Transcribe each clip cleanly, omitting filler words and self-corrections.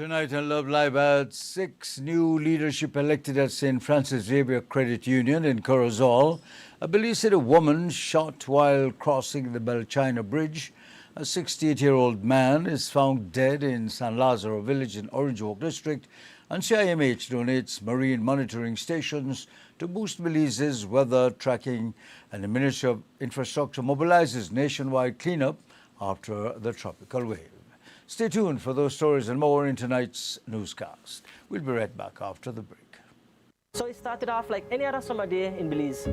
Tonight on Love Live at 6, new leadership elected at St. Francis Xavier Credit Union in Corozal. A police said a woman shot while crossing the Belchina Bridge. A 68-year-old man is found dead in San Lazaro village in Orange Walk district. And CIMH donates marine monitoring stations to boost Belize's weather tracking, and the Ministry of Infrastructure mobilizes nationwide cleanup after the tropical wave. Stay tuned for those stories and more in tonight's newscast. We'll be right back after the break. So it started off like any other summer day in Belize.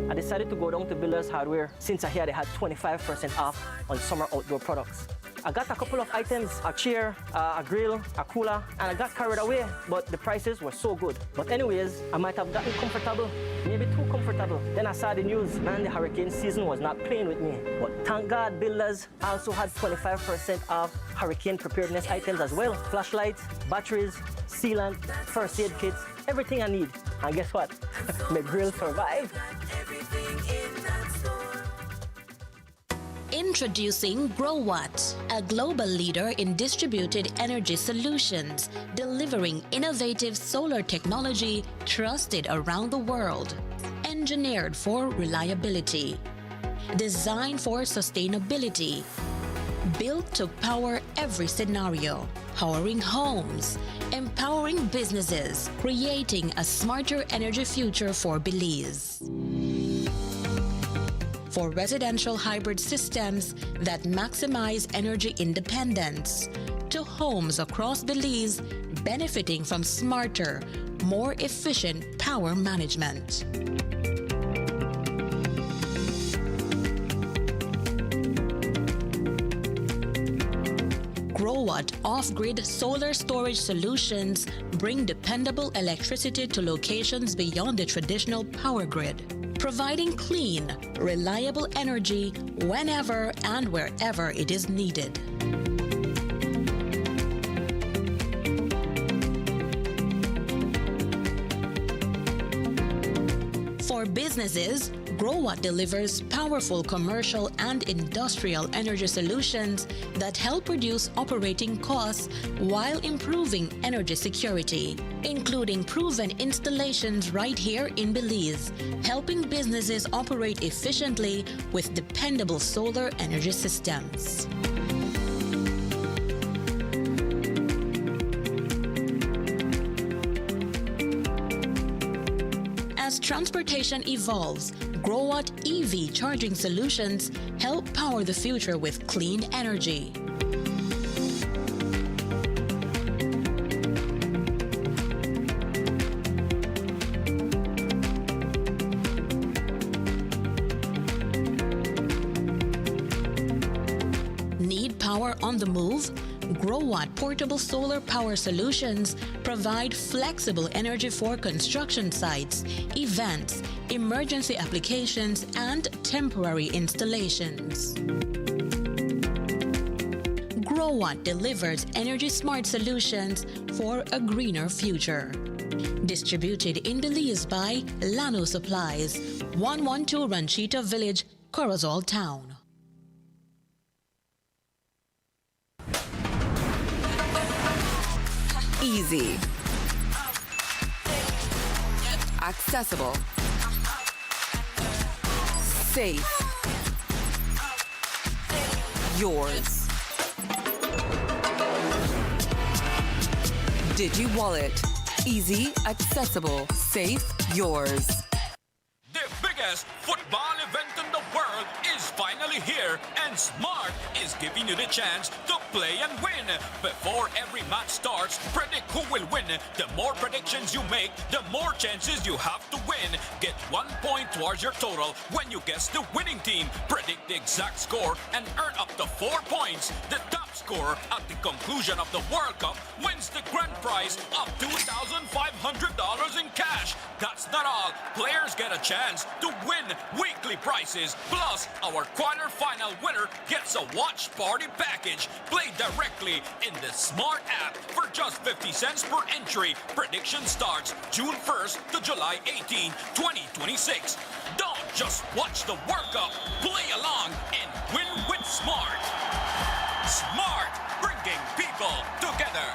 I decided to go down to Builders Hardware since I heard they had 25% off on summer outdoor products. I got a couple of items, a chair, a grill, a cooler, and I got carried away, but the prices were so good. But anyways, I might have gotten comfortable, maybe too comfortable. Then I saw the news, man, the hurricane season was not playing with me. But thank God Builders also had 25% off hurricane preparedness items as well. Flashlights, batteries, sealant, first aid kits, everything I need. And guess what? My grill survived. Introducing GrowWatt, a global leader in distributed energy solutions, delivering innovative solar technology trusted around the world. Engineered for reliability, designed for sustainability, built to power every scenario, powering homes, empowering businesses, creating a smarter energy future for Belize. For residential hybrid systems that maximize energy independence, to homes across Belize benefiting from smarter, more efficient power management. GrowWatt off-grid solar storage solutions bring dependable electricity to locations beyond the traditional power grid, providing clean, reliable energy whenever and wherever it is needed. For businesses, GrowWatt delivers powerful commercial and industrial energy solutions that help reduce operating costs while improving energy security, including proven installations right here in Belize, helping businesses operate efficiently with dependable solar energy systems. As transportation evolves, GrowWatt EV charging solutions help power the future with clean energy. Need power on the move? GrowWatt portable solar power solutions provide flexible energy for construction sites, events, emergency applications, and temporary installations. GrowWatt delivers energy-smart solutions for a greener future. Distributed in Belize by Lano Supplies, 112 Ranchita Village, Corozal Town. Easy. Accessible. Safe. Yours. DigiWallet. Easy, accessible, safe, yours. The biggest football event in the world is finally here, and Smart is giving you the chance to play and win. Before every match starts, predict who will win. The more predictions you make, the more chances you have to win. Get 1 point towards your total when you guess the winning team. Predict the exact score and earn up to 4 points. The top scorer at the conclusion of the World Cup wins the grand prize of $2,500 in cash. That's not all. Players get a chance to win weekly prizes. Plus, our quarter-final winner gets a watch party package. Play directly in the Smart app for just 50 cents per entry. Prediction starts June 1st to July 18, 2026. Don't just watch the World Cup. Play along and win with Smart. Smart, bringing people together.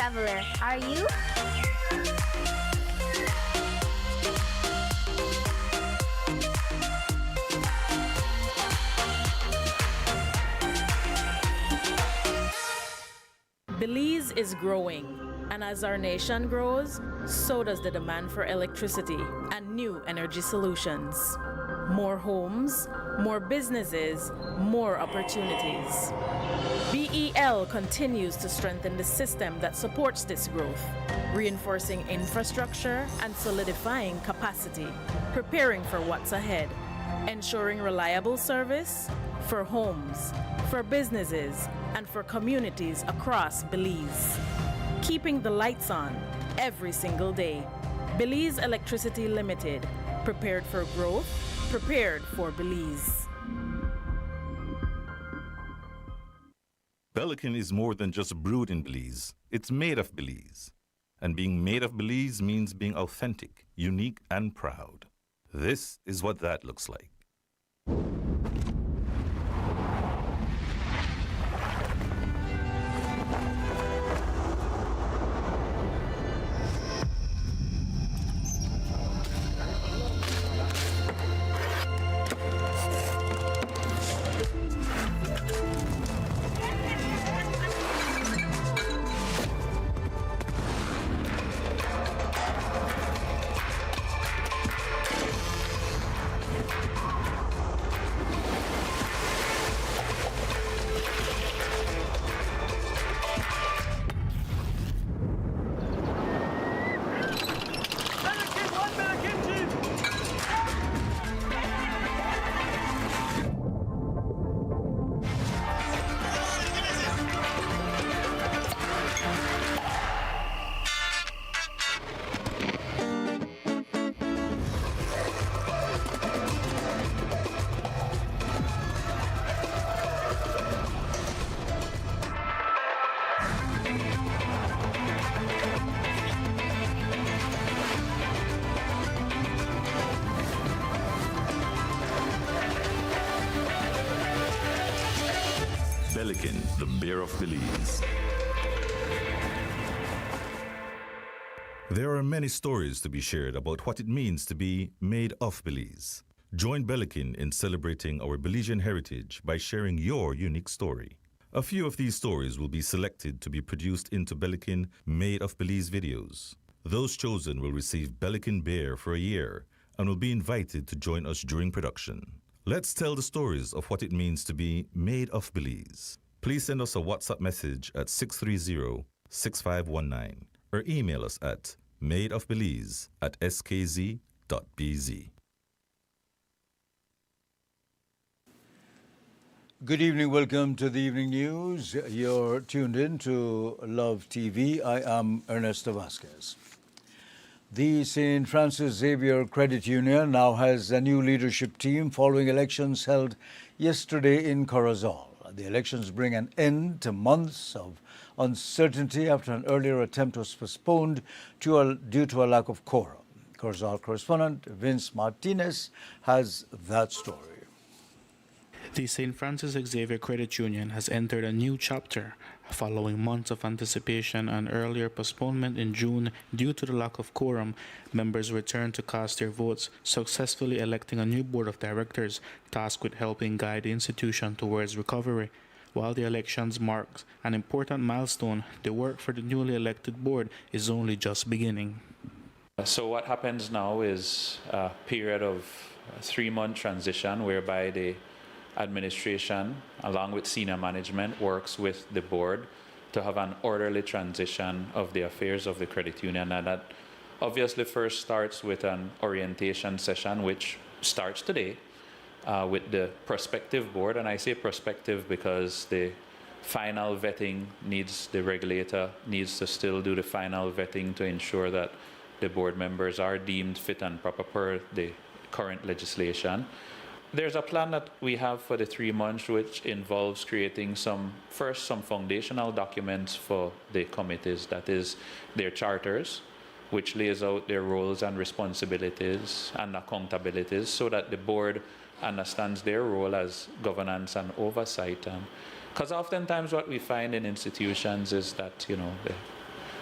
traveler. Are you? Belize is growing, and as our nation grows, so does the demand for electricity and new energy solutions. More homes, more businesses, more opportunities. BEL continues to strengthen the system that supports this growth, reinforcing infrastructure and solidifying capacity, preparing for what's ahead, ensuring reliable service for homes, for businesses, and for communities across Belize. Keeping the lights on every single day. Belize Electricity Limited, prepared for growth, prepared for Belize. Pelican is more than just brewed in Belize. It's made of Belize. And being made of Belize means being authentic, unique, and proud. This is what that looks like. Pelican, the beer of Belize. There are many stories to be shared about what it means to be made of Belize. Join Pelican in celebrating our Belizean heritage by sharing your unique story. A few of these stories will be selected to be produced into Pelican Made of Belize videos. Those chosen will receive Pelican beer for a year and will be invited to join us during production. Let's tell the stories of what it means to be made of Belize. Please send us a WhatsApp message at 630-6519 or email us at madeofbelize@skz.bz. Good evening, welcome to the evening news. You're tuned in to Love TV. I am Ernesto Vasquez. The St. Francis Xavier Credit Union now has a new leadership team following elections held yesterday in Corozal. The elections bring an end to months of uncertainty after an earlier attempt was postponed due to a lack of quorum. Corozal correspondent Vince Martinez has that story. The St. Francis Xavier Credit Union has entered a new chapter following months of anticipation and earlier postponement. In June due to the lack of quorum. Members returned to cast their votes, successfully electing a new board of directors tasked with helping guide the institution towards recovery. While the elections mark an important milestone, the work for the newly elected board is only just beginning. So what happens now is a period of 3-month transition whereby the administration, along with senior management, works with the board to have an orderly transition of the affairs of the credit union. And that obviously first starts with an orientation session, which starts today with the prospective board. And I say prospective because the final vetting the regulator needs to still do the final vetting to ensure that the board members are deemed fit and proper per the current legislation. There's a plan that we have for the 3 months, which involves creating some foundational documents for the committees, that is their charters, which lays out their roles and responsibilities and accountabilities so that the board understands their role as governance and oversight. Because oftentimes what we find in institutions is that,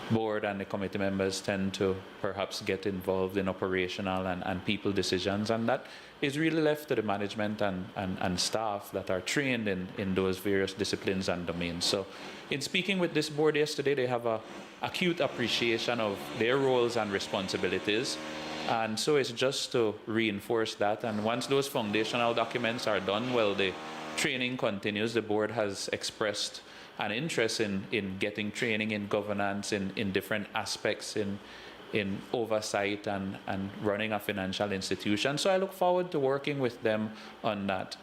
board and the committee members tend to perhaps get involved in operational and people decisions, and that is really left to the management and staff that are trained in those various disciplines and domains. So in speaking with this board yesterday, they have a acute appreciation of their roles and responsibilities, and so it's just to reinforce that. And once those foundational documents are done, well, the training continues. The board has expressed an interest in getting training in governance in different aspects in oversight and running a financial institution. So I look forward to working with them on that.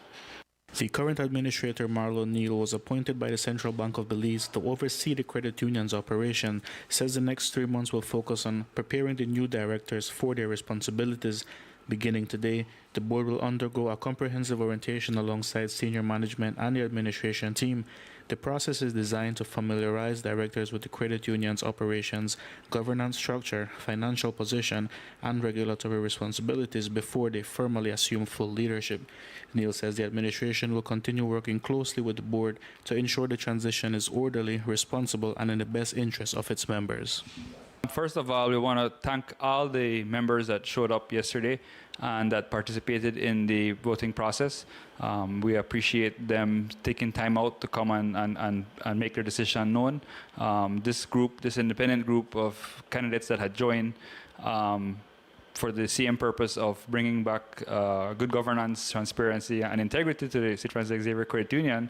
The current administrator, Marlon Neal, was appointed by the Central Bank of Belize to oversee the credit union's operation, says the next 3 months will focus on preparing the new directors for their responsibilities. Beginning today, the board will undergo a comprehensive orientation alongside senior management and the administration team. The process is designed to familiarize directors with the credit union's operations, governance structure, financial position, and regulatory responsibilities before they formally assume full leadership. Neal says the administration will continue working closely with the board to ensure the transition is orderly, responsible, and in the best interest of its members. First of all, we want to thank all the members that showed up yesterday and that participated in the voting process. We appreciate them taking time out to come and make their decision known. This independent group of candidates that had joined for the same purpose of bringing back good governance, transparency, and integrity to the St. Francis Xavier Credit Union,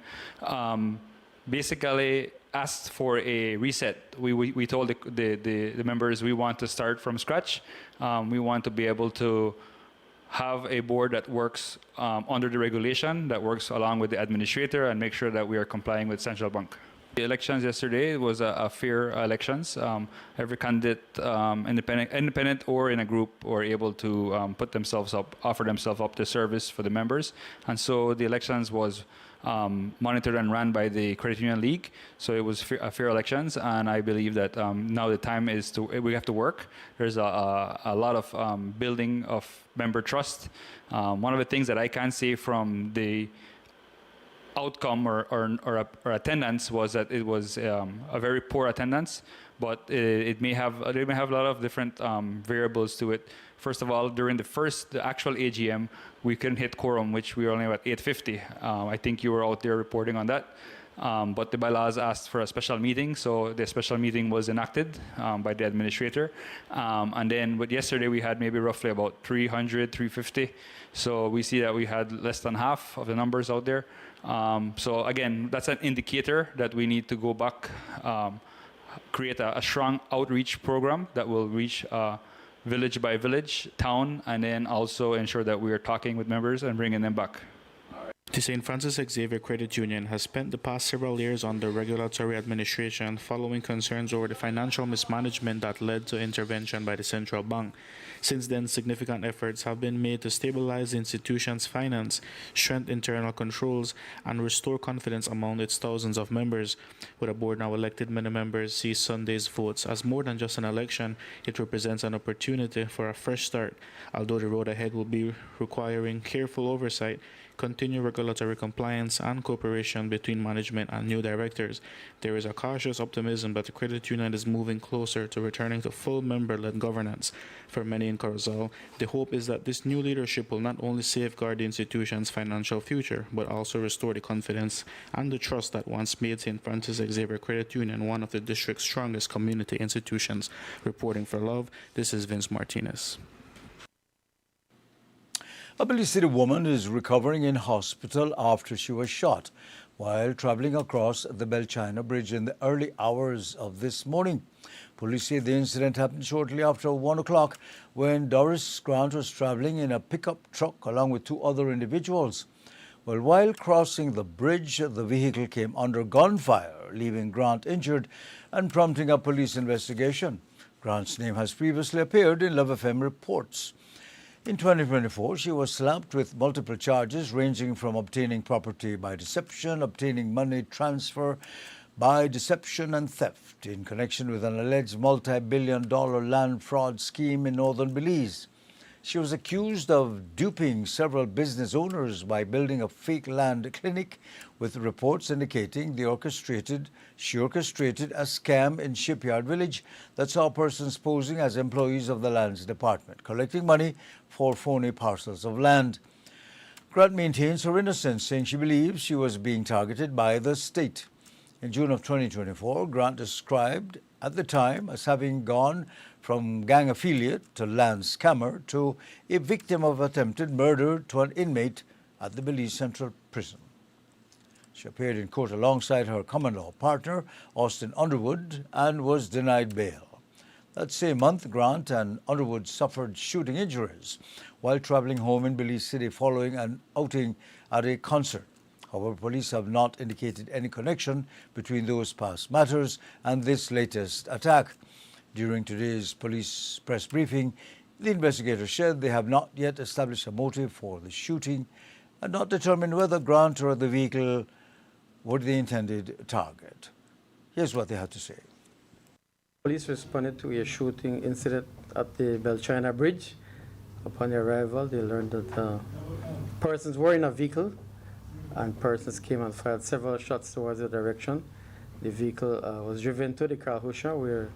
basically asked for a reset. We told the members we want to start from scratch. We want to be able to have a board that works under the regulation, that works along with the administrator, and make sure that we are complying with Central Bank. The elections yesterday was a fair elections. Every candidate, independent or in a group, were able to put themselves up, offer themselves up to service for the members, and so the elections was monitored and run by the Credit Union League. So it was fair elections, and I believe that now the time is we have to work. There's a lot of building of member trust. One of the things that I can say from the outcome or attendance was that it was a very poor attendance, but they may have a lot of different variables to it. First of all, during the actual AGM, we couldn't hit quorum, which we were only at 850. I think you were out there reporting on that. But the bylaws asked for a special meeting, so the special meeting was enacted by the administrator. And then yesterday we had maybe roughly about 300, 350. So we see that we had less than half of the numbers out there. So again, that's an indicator that we need to go back, create a strong outreach program that will reach village by village, town, and then also ensure that we are talking with members and bringing them back. The St. Francis Xavier Credit Union has spent the past several years under regulatory administration following concerns over the financial mismanagement that led to intervention by the central bank. Since then, significant efforts have been made to stabilize the institution's finance, strengthen internal controls, and restore confidence among its thousands of members. With a board now elected, many members see Sunday's votes as more than just an election. It represents an opportunity for a fresh start. Although the road ahead will be requiring careful oversight, continued regulatory compliance, and cooperation between management and new directors, there is a cautious optimism that the credit union is moving closer to returning to full member-led governance. For many in Corozal, the hope is that this new leadership will not only safeguard the institution's financial future, but also restore the confidence and the trust that once made St. Francis Xavier Credit Union one of the district's strongest community institutions. Reporting for Love, this is Vince Martinez. A Belize City woman is recovering in hospital after she was shot while traveling across the Belchina Bridge in the early hours of this morning. Police say the incident happened shortly after 1 o'clock when Doris Grant was traveling in a pickup truck along with two other individuals. Well, while crossing the bridge, the vehicle came under gunfire, leaving Grant injured and prompting a police investigation. Grant's name has previously appeared in Love FM reports. In 2024, she was slapped with multiple charges ranging from obtaining property by deception, obtaining money transfer by deception, and theft in connection with an alleged multi-billion-dollar land fraud scheme in northern Belize. She was accused of duping several business owners by building a fake land clinic, with reports indicating she orchestrated a scam in Shipyard Village that saw persons posing as employees of the lands department, collecting money for phony parcels of land. Grant maintains her innocence, saying she believes she was being targeted by the state. In June of 2024, Grant described at the time as having gone from gang affiliate to land scammer to a victim of attempted murder to an inmate at the Belize Central Prison. She appeared in court alongside her common-law partner, Austin Underwood, and was denied bail. That same month, Grant and Underwood suffered shooting injuries while traveling home in Belize City following an outing at a concert. However, police have not indicated any connection between those past matters and this latest attack. During today's police press briefing, the investigators said they have not yet established a motive for the shooting and not determined whether Grant or the vehicle were the intended target. Here's what they had to say. Police responded to a shooting incident at the Belchina Bridge. Upon their arrival, they learned that persons were in a vehicle and persons came and fired several shots towards the direction. The vehicle was driven to the Calhousha, where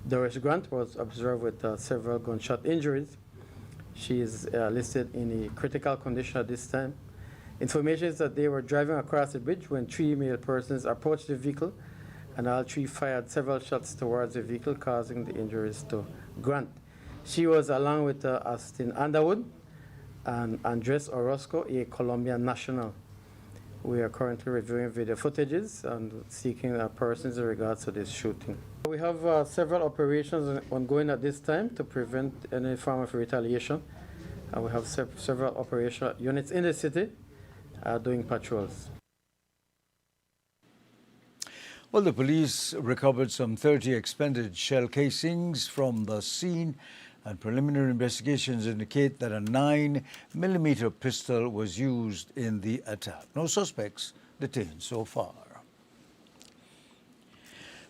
Doris Grant was observed with several gunshot injuries. She is listed in a critical condition at this time. Information is that they were driving across the bridge when three male persons approached the vehicle, and all three fired several shots towards the vehicle, causing the injuries to Grant. She was along with Austin Underwood and Andres Orozco, a Colombian national. We are currently reviewing video footages and seeking persons in regards to this shooting. We have several operations ongoing at this time to prevent any form of retaliation. We have several operational units in the city doing patrols. Well, the police recovered some 30 expended shell casings from the scene, and preliminary investigations indicate that a 9mm pistol was used in the attack. No suspects detained so far.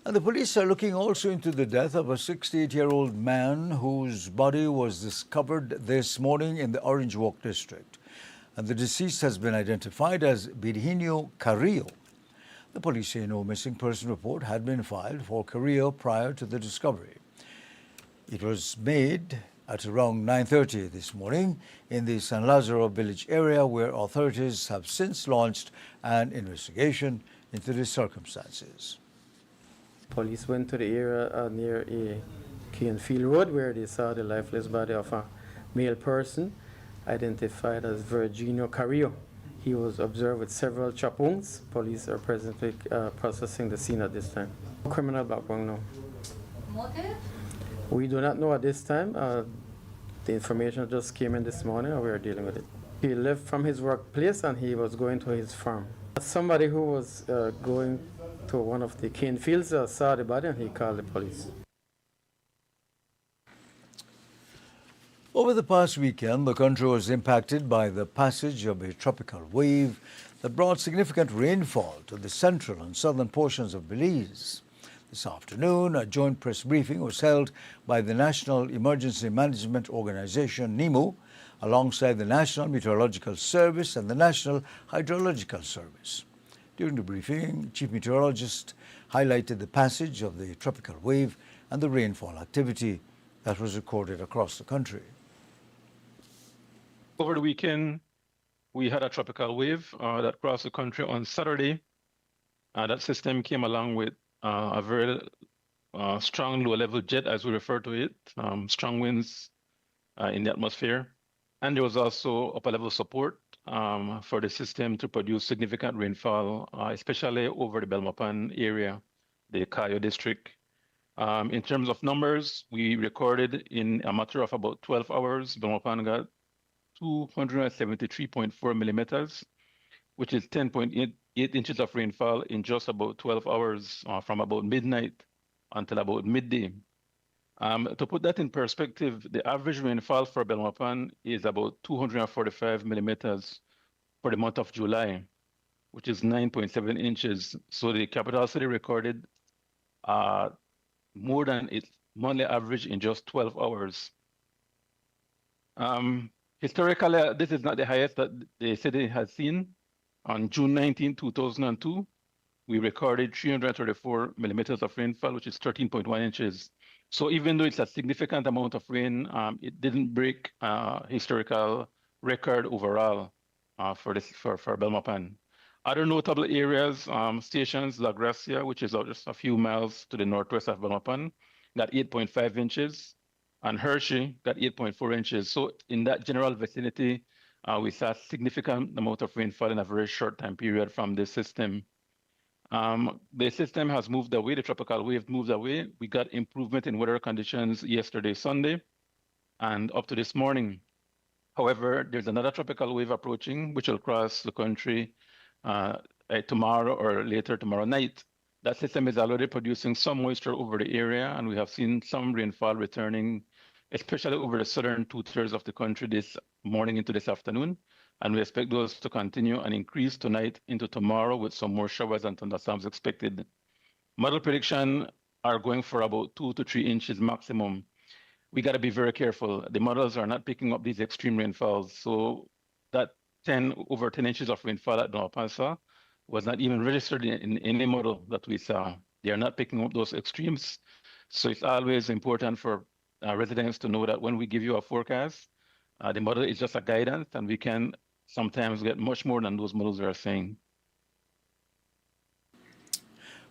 And the police are looking also into the death of a 68-year-old man whose body was discovered this morning in the Orange Walk district. And the deceased has been identified as Virginio Carrillo. The police say no missing person report had been filed for Carrillo prior to the discovery. It was made at around 9:30 this morning in the San Lazaro village area, where authorities have since launched an investigation into the circumstances. Police went to the area near a Canefield Road where they saw the lifeless body of a male person identified as Virginio Carrillo. He was observed with several chop wounds. Police are presently processing the scene at this time. Criminal background now. Motive? We do not know at this time. The information just came in this morning and we are dealing with it. He left from his workplace and he was going to his farm. Somebody who was going to one of the cane fields saw the body and he called the police. Over the past weekend, the country was impacted by the passage of a tropical wave that brought significant rainfall to the central and southern portions of Belize. This afternoon, a joint press briefing was held by the National Emergency Management Organization, NEMO, alongside the National Meteorological Service and the National Hydrological Service. During the briefing, Chief Meteorologist highlighted the passage of the tropical wave and the rainfall activity that was recorded across the country. Over the weekend, we had a tropical wave that crossed the country on Saturday. That system came along with a very strong low-level jet, as we refer to it, strong winds in the atmosphere. And there was also upper-level support for the system to produce significant rainfall, especially over the Belmopan area, the Cayo district. In terms of numbers, we recorded in a matter of about 12 hours, Belmopan got 273.4 millimeters, which is 10.8 inches of rainfall in just about 12 hours from about midnight until about midday. To put that in perspective, the average rainfall for Belmopan is about 245 millimeters for the month of July, which is 9.7 inches. So the capital city recorded more than its monthly average in just 12 hours. Historically, this is not the highest that the city has seen. On June 19, 2002, we recorded 334 millimeters of rainfall, which is 13.1 inches. So even though it's a significant amount of rain, it didn't break historical record overall for Belmopan. Other notable areas, stations, La Gracia, which is just a few miles to the northwest of Belmopan, got 8.5 inches, and Hershey got 8.4 inches. So in that general vicinity, we saw a significant amount of rainfall in a very short time period from this system. The system has moved away, the tropical wave moved away. We got improvement in weather conditions yesterday, Sunday, and up to this morning. However, there's another tropical wave approaching, which will cross the country tomorrow or later tomorrow night. That system is already producing some moisture over the area, and we have seen some rainfall returning, especially over the southern two-thirds of the country this morning into this afternoon. And we expect those to continue and increase tonight into tomorrow with some more showers and thunderstorms expected. Model prediction are going for about 2 to 3 inches maximum. We got to be very careful. The models are not picking up these extreme rainfalls. So that over 10 inches of rainfall at Noapansa was not even registered in any model that we saw. They are not picking up those extremes. So it's always important for residents to know that when we give you a forecast, the model is just a guidance, and we can sometimes get much more than those models are saying.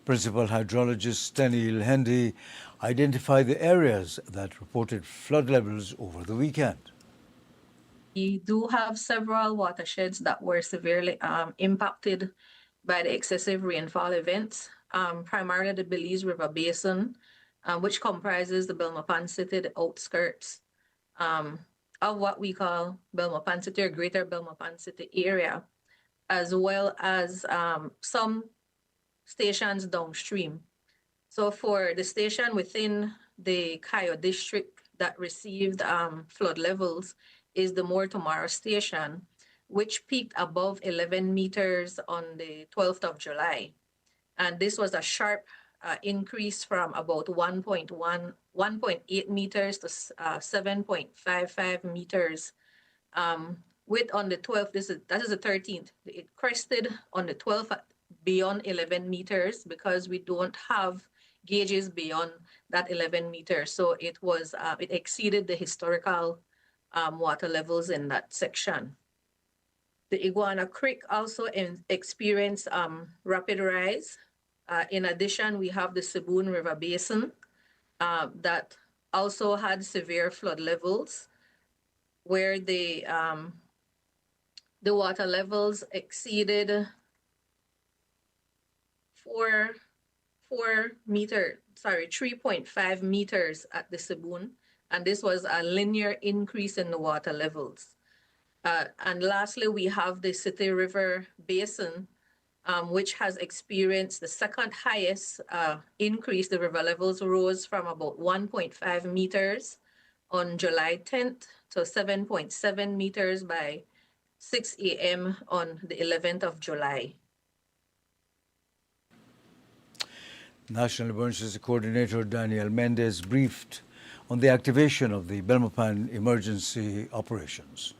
Principal hydrologist Stenil Hendy identified the areas that reported flood levels over the weekend. We do have several watersheds that were severely impacted by the excessive rainfall events, primarily the Belize River Basin, which comprises the Belmopan City, the outskirts of what we call Belmopan City or Greater Belmopan City area, as well as some stations downstream. So for the station within the Cayo district that received flood levels is the More Tomorrow station, which peaked above 11 meters on the 12th of July. And this was a sharp increase from about 1.8 meters to 7.55 meters. With on the 12th, that is the 13th, it crested on the 12th beyond 11 meters because we don't have gauges beyond that 11 meters. So it was, it exceeded the historical water levels in that section. The Iguana Creek also experienced rapid rise. In addition, we have the Sibun River Basin that also had severe flood levels, where the water levels exceeded 3.5 meters at the Sibun, and this was a linear increase in the water levels. And lastly, we have the City River Basin, which has experienced the second highest increase. The river levels rose from about 1.5 meters on July 10th to 7.7 meters by 6 a.m. on the 11th of July. National Emergency Coordinator Daniel Mendez briefed on the activation of the Belmopan emergency operations.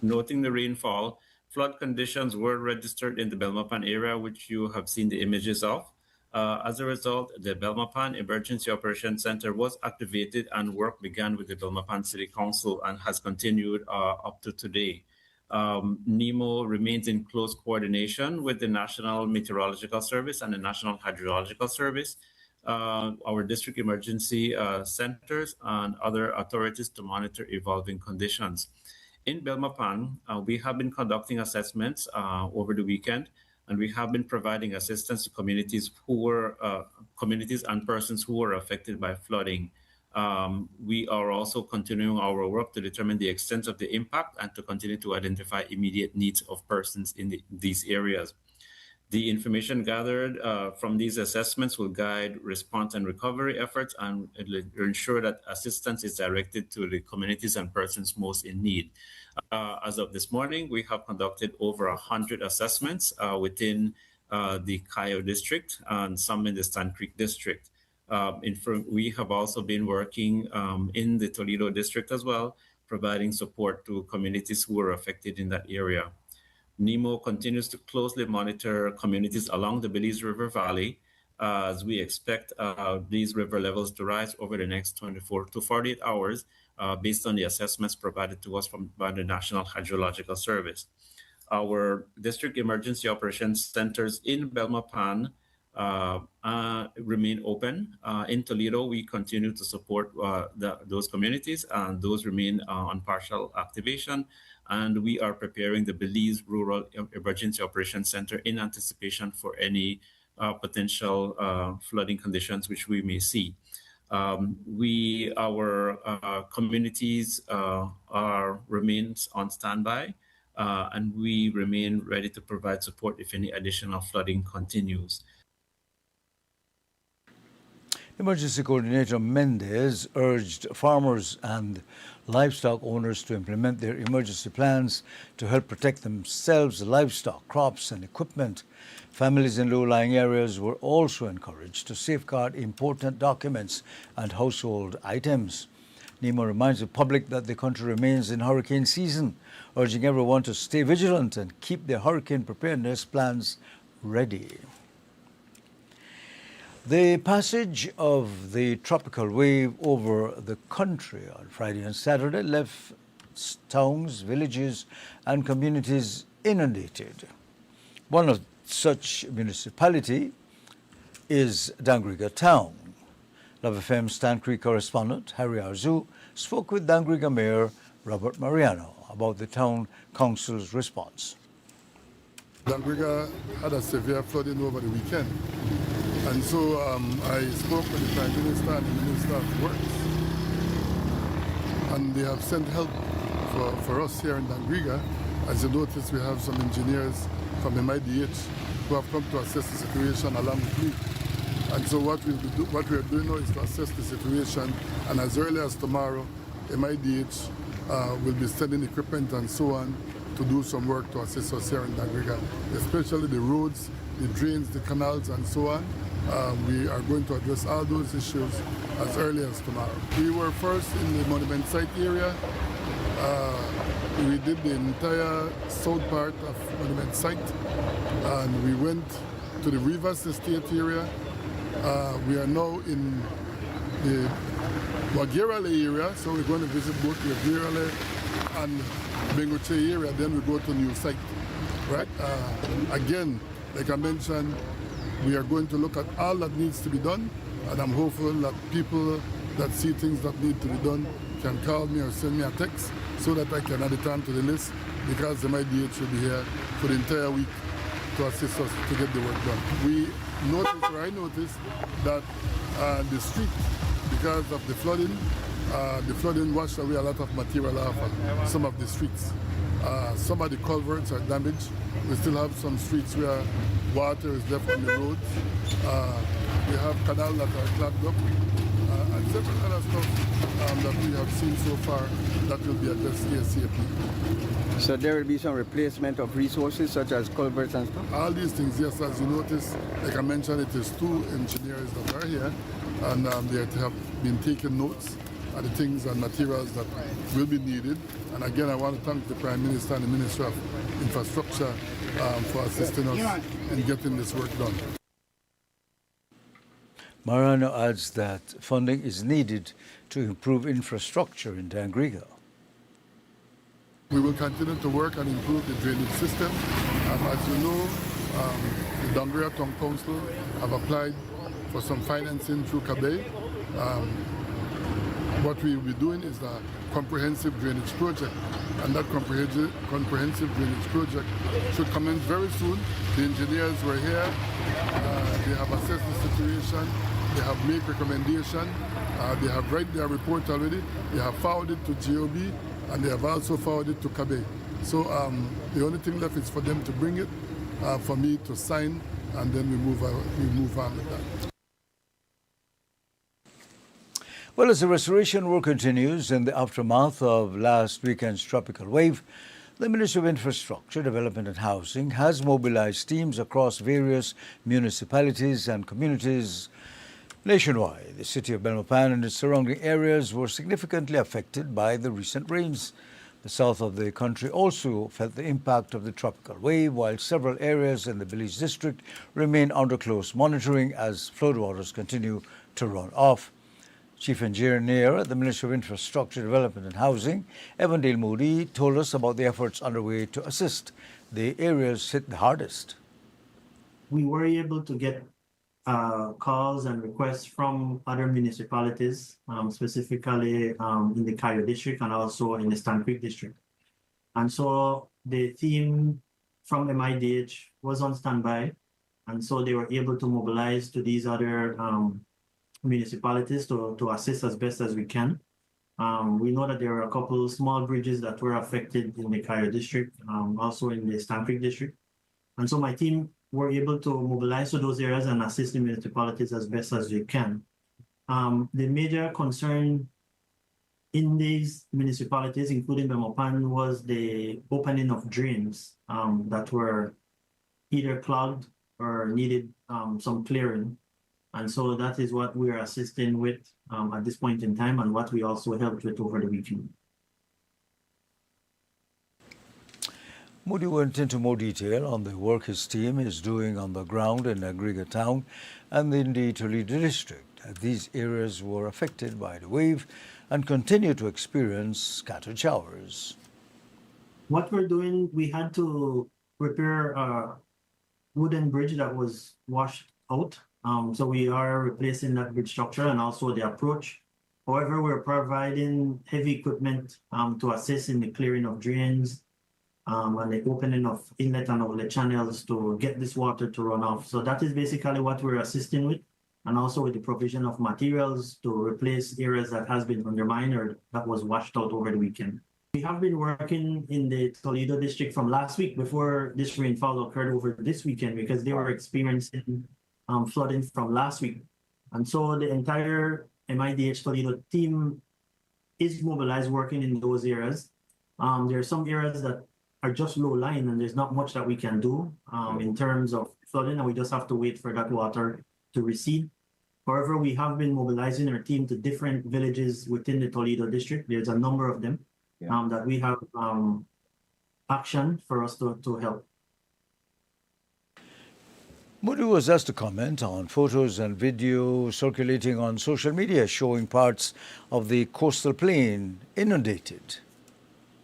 Noting the rainfall, flood conditions were registered in the Belmopan area, which you have seen the images of. As a result, the Belmopan Emergency Operations Center was activated and work began with the Belmopan City Council and has continued up to today. NEMO remains in close coordination with the National Meteorological Service and the National Hydrological Service, our district emergency centers, and other authorities to monitor evolving conditions. In Belmopan, we have been conducting assessments over the weekend, and we have been providing assistance to communities and persons who were affected by flooding. We are also continuing our work to determine the extent of the impact and to continue to identify immediate needs of persons in these areas. The information gathered from these assessments will guide response and recovery efforts and ensure that assistance is directed to the communities and persons most in need. As of this morning, we have conducted over 100 assessments within the Cayo district and some in the Sand Creek district. We have also been working in the Toledo district as well providing support to communities who were affected in that area. NEMO continues to closely monitor communities along the Belize River Valley as we expect these river levels to rise over the next 24 to 48 hours based on the assessments provided to us by the National Hydrological Service. Our district emergency operations centers in Belmopan remain open. In Toledo, we continue to support those communities, and those remain on partial activation. And we are preparing the Belize Rural Emergency Operations Center in anticipation for any potential flooding conditions which we may see. Our communities remains on standby, and we remain ready to provide support if any additional flooding continues. Emergency Coordinator Mendez urged farmers and livestock owners to implement their emergency plans to help protect themselves, livestock, crops, and equipment. Families in low-lying areas were also encouraged to safeguard important documents and household items. NEMO reminds the public that the country remains in hurricane season, urging everyone to stay vigilant and keep their hurricane preparedness plans ready. The passage of the tropical wave over the country on Friday and Saturday left towns, villages, and communities inundated. One of such municipality is Dangriga Town. Love FM Stan Creek correspondent Harry Arzu spoke with Dangriga Mayor Robert Mariano about the town council's response. Dangriga had a severe flooding over the weekend. And so I spoke with the Prime Minister and the Minister of Works. And they have sent help for us here in Dangriga. As you notice, we have some engineers from MIDH who have come to assess the situation along with me. And so what we are doing now is to assess the situation. And as early as tomorrow, MIDH will be sending equipment and so on to do some work to assist us here in Dangriga, especially the roads, the drains, the canals, and so on. We are going to address all those issues as early as tomorrow. We were first in the monument site area. We did the entire south part of monument site, and we went to the Rivers Estate area. We are now in the Wagirale area, so we're going to visit both Wagirale and Bengoche area, then we go to new site, right? Again, like I mentioned, we are going to look at all that needs to be done, and I'm hopeful that people that see things that need to be done can call me or send me a text so that I can add it on to the list, because the MIDH will be here for the entire week to assist us to get the work done. We noticed, or I noticed, that the street, because of the flooding washed away a lot of material off of some of the streets. Some of the culverts are damaged. We still have some streets where water is left on the roads. We have canals that are clogged up, and several other stuff that we have seen so far that will be addressed ASAP. So there will be some replacement of resources such as culverts and stuff? All these things, yes. As you notice, like I mentioned, it is 2 engineers that are here, and they have been taking notes of the things and materials that will be needed. And again, I want to thank the Prime Minister and the Minister of Infrastructure for assisting us in getting this work done. Mariano adds that funding is needed to improve infrastructure in Dangriga. We will continue to work and improve the drainage system. As you know, the Dangriga Town Council have applied for some financing through CABE. What we will be doing is a comprehensive drainage project, and that comprehensive drainage project should commence very soon. The engineers were here, they have assessed the situation, they have made recommendation, they have written their report already, they have forwarded to GOB, and they have also forwarded to CABE. So the only thing left is for them to bring it, for me to sign, and then we move on with that. Well, as the restoration work continues in the aftermath of last weekend's tropical wave, the Ministry of Infrastructure, Development and Housing has mobilized teams across various municipalities and communities Nationwide, the city of Belmopan and its surrounding areas were significantly affected by the recent rains. The south of the country also felt the impact of the tropical wave, while several areas in the Belize district remain under close monitoring as floodwaters continue to run off. Chief Engineer at the Ministry of Infrastructure, Development and Housing, Evandale Moody, told us about the efforts underway to assist the areas hit the hardest. We were able to get calls and requests from other municipalities, specifically in the Cayo district and also in the Stan Creek district. And so the team from MIDH was on standby, and so they were able to mobilize to these other municipalities to assist as best as we can. We know that there are a couple small bridges that were affected in the Cayo district, also in the Stan Creek district. And so my team were able to mobilize to those areas and assist the municipalities as best as they can. The major concern in these municipalities, including Belmopan, was the opening of drains that were either clogged or needed some clearing. And so that is what we are assisting with at this point in time and what we also helped with over the weekend. Moody went into more detail on the work his team is doing on the ground in Agriga Town and in the Toledo district. These areas were affected by the wave and continue to experience scattered showers. What we're doing, we had to repair a wooden bridge that was washed out. So we are replacing that bridge structure and also the approach. However, we're providing heavy equipment to assist in the clearing of drains, and the opening of inlet and outlet channels to get this water to run off. So that is basically what we're assisting with, and also with the provision of materials to replace areas that has been undermined or that was washed out over the weekend. We have been working in the Toledo district from last week before this rainfall occurred over this weekend because they were experiencing flooding from last week. And so the entire MIDH Toledo team is mobilized working in those areas. There are some areas that are just low lying and there's not much that we can do in terms of flooding, and we just have to wait for that water to recede. However, we have been mobilizing our team to different villages within the Toledo district. There's a number of them that we have action for us to help. Moody was asked to comment on photos and video circulating on social media showing parts of the coastal plain inundated.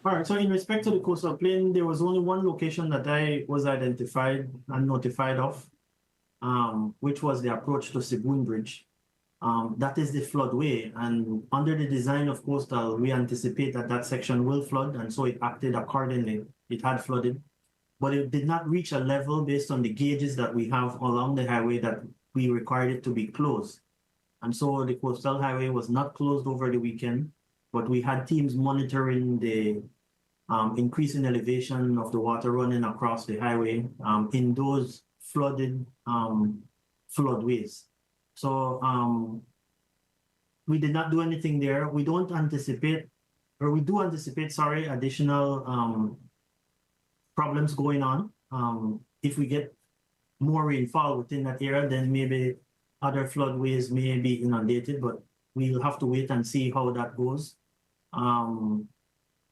All right, so in respect to the coastal plain, there was only one location that I was identified and notified of, which was the approach to Siboon Bridge. That is the floodway, and under the design of coastal, we anticipate that that section will flood, and so it acted accordingly. It had flooded, but it did not reach a level based on the gauges that we have along the highway that we required it to be closed. And so the coastal highway was not closed over the weekend, but we had teams monitoring the increase in elevation of the water running across the highway in those flooded floodways. So we did not do anything there. We don't anticipate, or we do anticipate, sorry, additional problems going on. If we get more rainfall within that area, then maybe other floodways may be inundated, but we'll have to wait and see how that goes.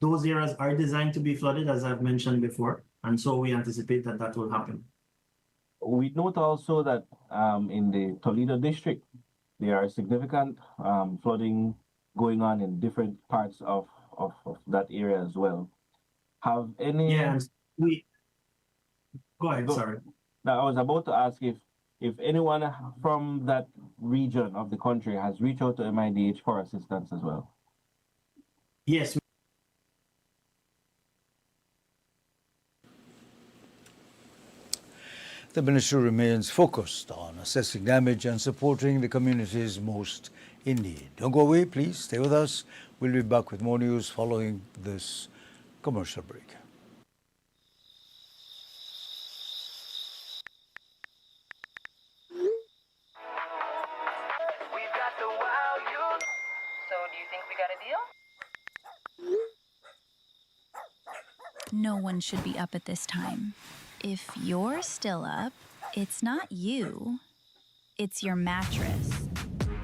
Those areas are designed to be flooded, as I've mentioned before, and so we anticipate that that will happen. We note also that in the Toledo district, there are significant flooding going on in different parts of that area as well. Have any... Yeah, go ahead, sorry. Now, I was about to ask if anyone from that region of the country has reached out to MIDH for assistance as well. Yes. The ministry remains focused on assessing damage and supporting the communities most in need. Don't go away, please. Stay with us. We'll be back with more news following this commercial break. No one should be up at this time. If you're still up, it's not you, it's your mattress.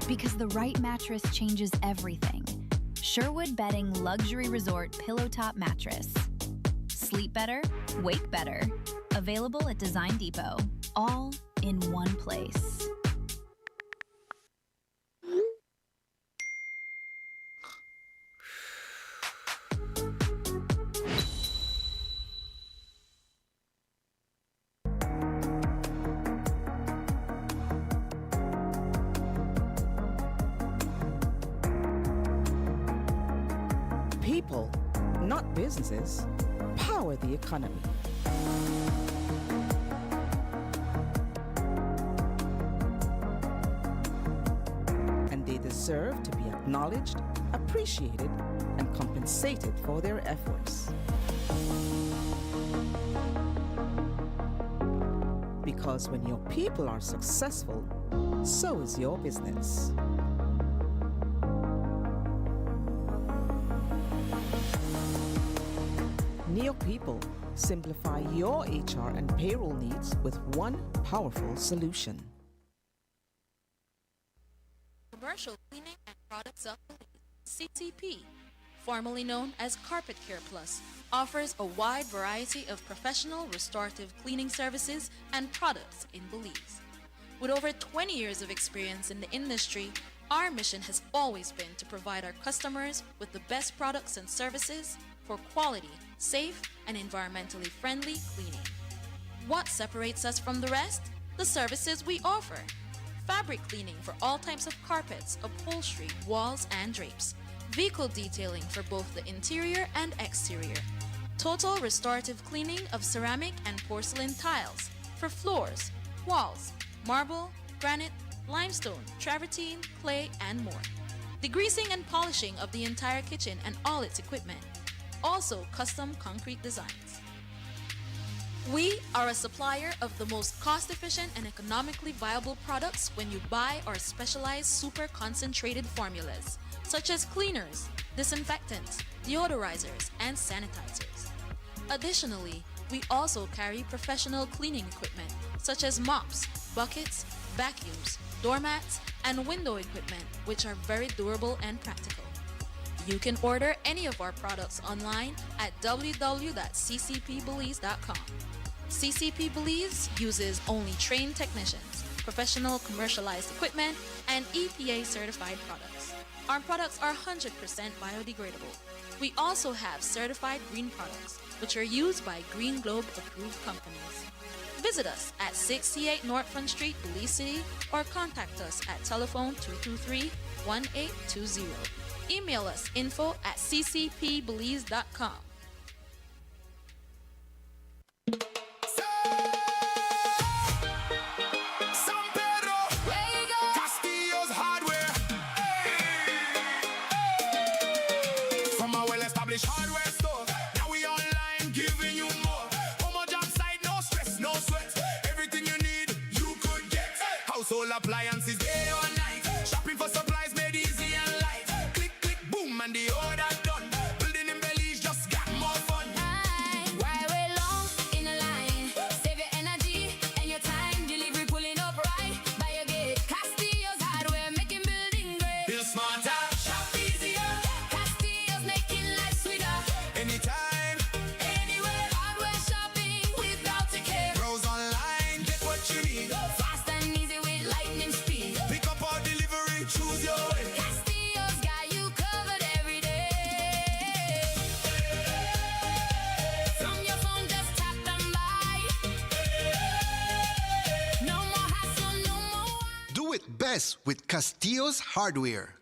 Because the right mattress changes everything. Sherwood Bedding Luxury Resort Pillow Top Mattress. Sleep better, wake better. Available at Design Depot. All in one place. People, not businesses, power the economy. And they deserve to be acknowledged, appreciated, and compensated for their efforts. Because when your people are successful, so is your business. Neo People, simplify your HR and payroll needs with one powerful solution. Commercial Cleaning and Products of Belize, CCP, formerly known as Carpet Care Plus, offers a wide variety of professional restorative cleaning services and products in Belize. With over 20 years of experience in the industry, our mission has always been to provide our customers with the best products and services for quality, safe, and environmentally friendly cleaning. What separates us from the rest? The services we offer. Fabric cleaning for all types of carpets, upholstery, walls, and drapes. Vehicle detailing for both the interior and exterior. Total restorative cleaning of ceramic and porcelain tiles for floors, walls, marble, granite, limestone, travertine, clay, and more. Degreasing and polishing of the entire kitchen and all its equipment. Also custom concrete designs. We are a supplier of the most cost-efficient and economically viable products when you buy our specialized super concentrated formulas, such as cleaners, disinfectants, deodorizers, and sanitizers. Additionally, we also carry professional cleaning equipment, such as mops, buckets, vacuums, doormats, and window equipment, which are very durable and practical. You can order any of our products online at www.ccpbelize.com. CCP Belize uses only trained technicians, professional commercialized equipment, and EPA certified products. Our products are 100% biodegradable. We also have certified green products, which are used by Green Globe approved companies. Visit us at 68 North Front Street, Belize City, or contact us at telephone 223-1820. Email us info@ccpbelize.com. Hardware store, now we online giving you more. Home or job site, no stress, no sweat. Everything you need, you could get. Household appliances, day or night. Shopping for supplies made easy and light. Click, click, boom, and the order done. Building in Belize just got more fun. Why wait long in a line? Save your energy and your time. Delivery pulling up right by your gate. Castillo's Hardware, making building great. Build smarter, shop easier. Castillo's making life sweeter. Anytime, Anywhere, hardware shopping without a care. browse online, get what you need. Fast and easy with lightning speed. Pick up or delivery, choose your way. Castillo's got you covered every day. From your phone, just tap and buy. No more hassle, no more. Do it best with Castillo's Hardware.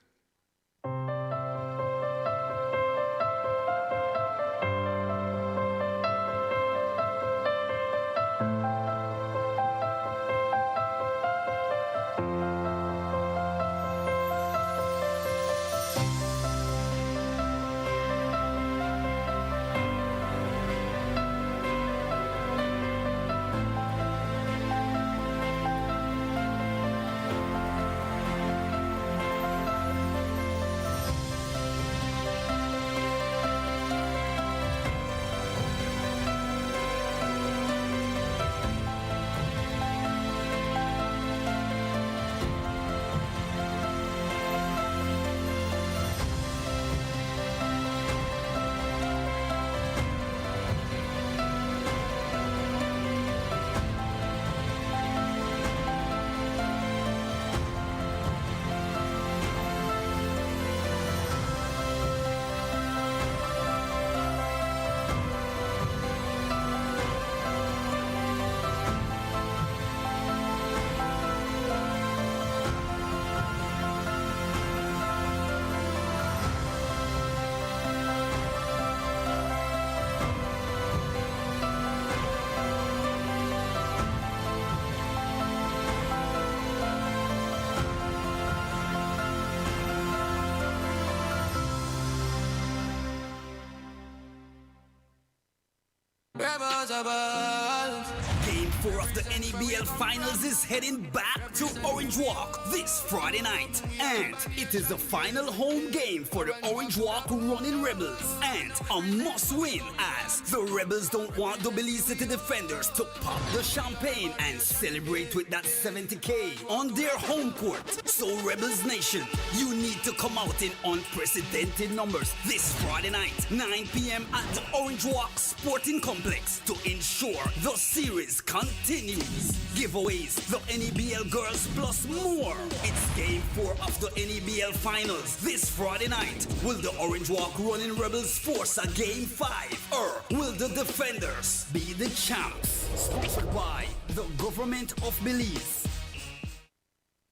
impossible. Game 4 of the NEBL Finals is heading back to Orange Walk this Friday night. And it is the final home game for the Orange Walk Running Rebels. And a must-win, as the Rebels don't want the Belize City Defenders to pop the champagne and celebrate with that 70K on their home court. So Rebels Nation, you need to come out in unprecedented numbers this Friday night, 9 p.m. at the Orange Walk Sporting Complex to ensure the series continues. Giveaways, the NEBL Girls Plus more. It's Game 4 of the NEBL Finals this Friday night. Will the Orange Walk Running Rebels force a Game 5? Or will the Defenders be the champs? Sponsored by the Government of Belize.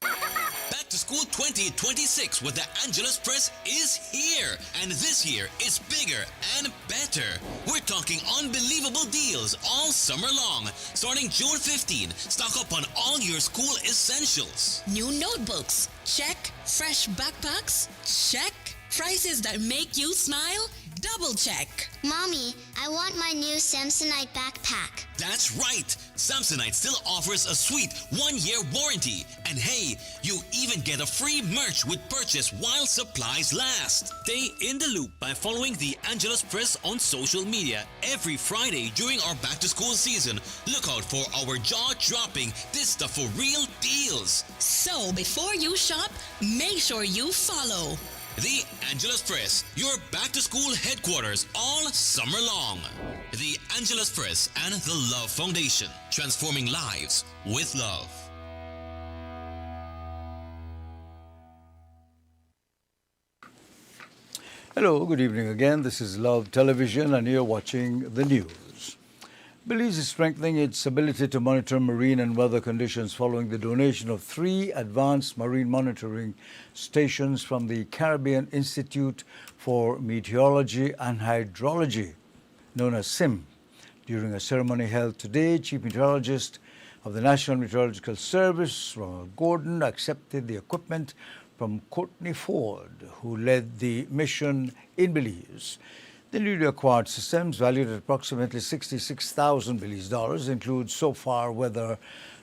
Back to School 2026 with the Angeles Press is here, and this year is bigger and better. We're talking unbelievable deals all summer long. Starting June 15, stock up on all your school essentials. New notebooks? Check. Fresh backpacks? Check. Prices that make you smile? Double check. Mommy, I want my new Samsonite backpack. That's right. Samsonite still offers a sweet 1-year warranty. And hey, you even get a free merch with purchase while supplies last. Stay in the loop by following the Angeles Press on social media. Every Friday during our back to school season, look out for our jaw-dropping this stuff for real deals. So before you shop, make sure you follow The Angeles Press, your back-to-school headquarters all summer long. The Angeles Press and the Love Foundation, transforming lives with love. Hello, good evening again. This is Love Television and you're watching the news. Belize is strengthening its ability to monitor marine and weather conditions following the donation of 3 advanced marine monitoring stations from the Caribbean Institute for Meteorology and Hydrology, known as SIM. During a ceremony held today, Chief Meteorologist of the National Meteorological Service, Ronald Gordon, accepted the equipment from Courtney Ford, who led the mission in Belize. The newly acquired systems, valued at approximately $66,000 Belize, include SOFAR weather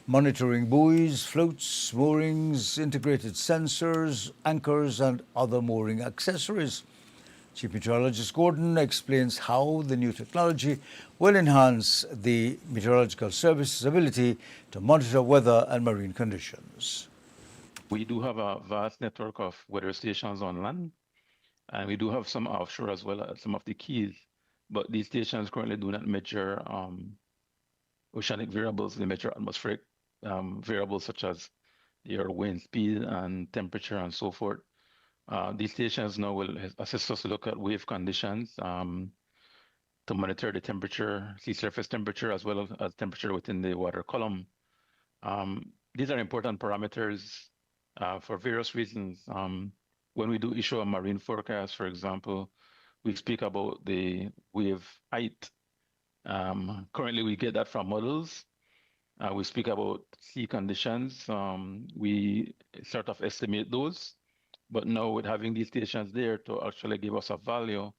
monitoring buoys, floats, moorings, integrated sensors, anchors, and other mooring accessories. Chief Meteorologist Gordon explains how the new technology will enhance the Meteorological Service's ability to monitor weather and marine conditions. We do have a vast network of weather stations on land, and we do have some offshore as well at some of the keys. But these stations currently do not measure oceanic variables. They measure atmospheric variables such as your wind speed and temperature and so forth. These stations now will assist us to look at wave conditions, to monitor the temperature, sea surface temperature, as well as temperature within the water column. These are important parameters for various reasons. When we do issue a marine forecast, for example, we speak about the wave height. Currently, we get that from models. We speak about sea conditions. We sort of estimate those. But now with having these stations there to actually give us a value,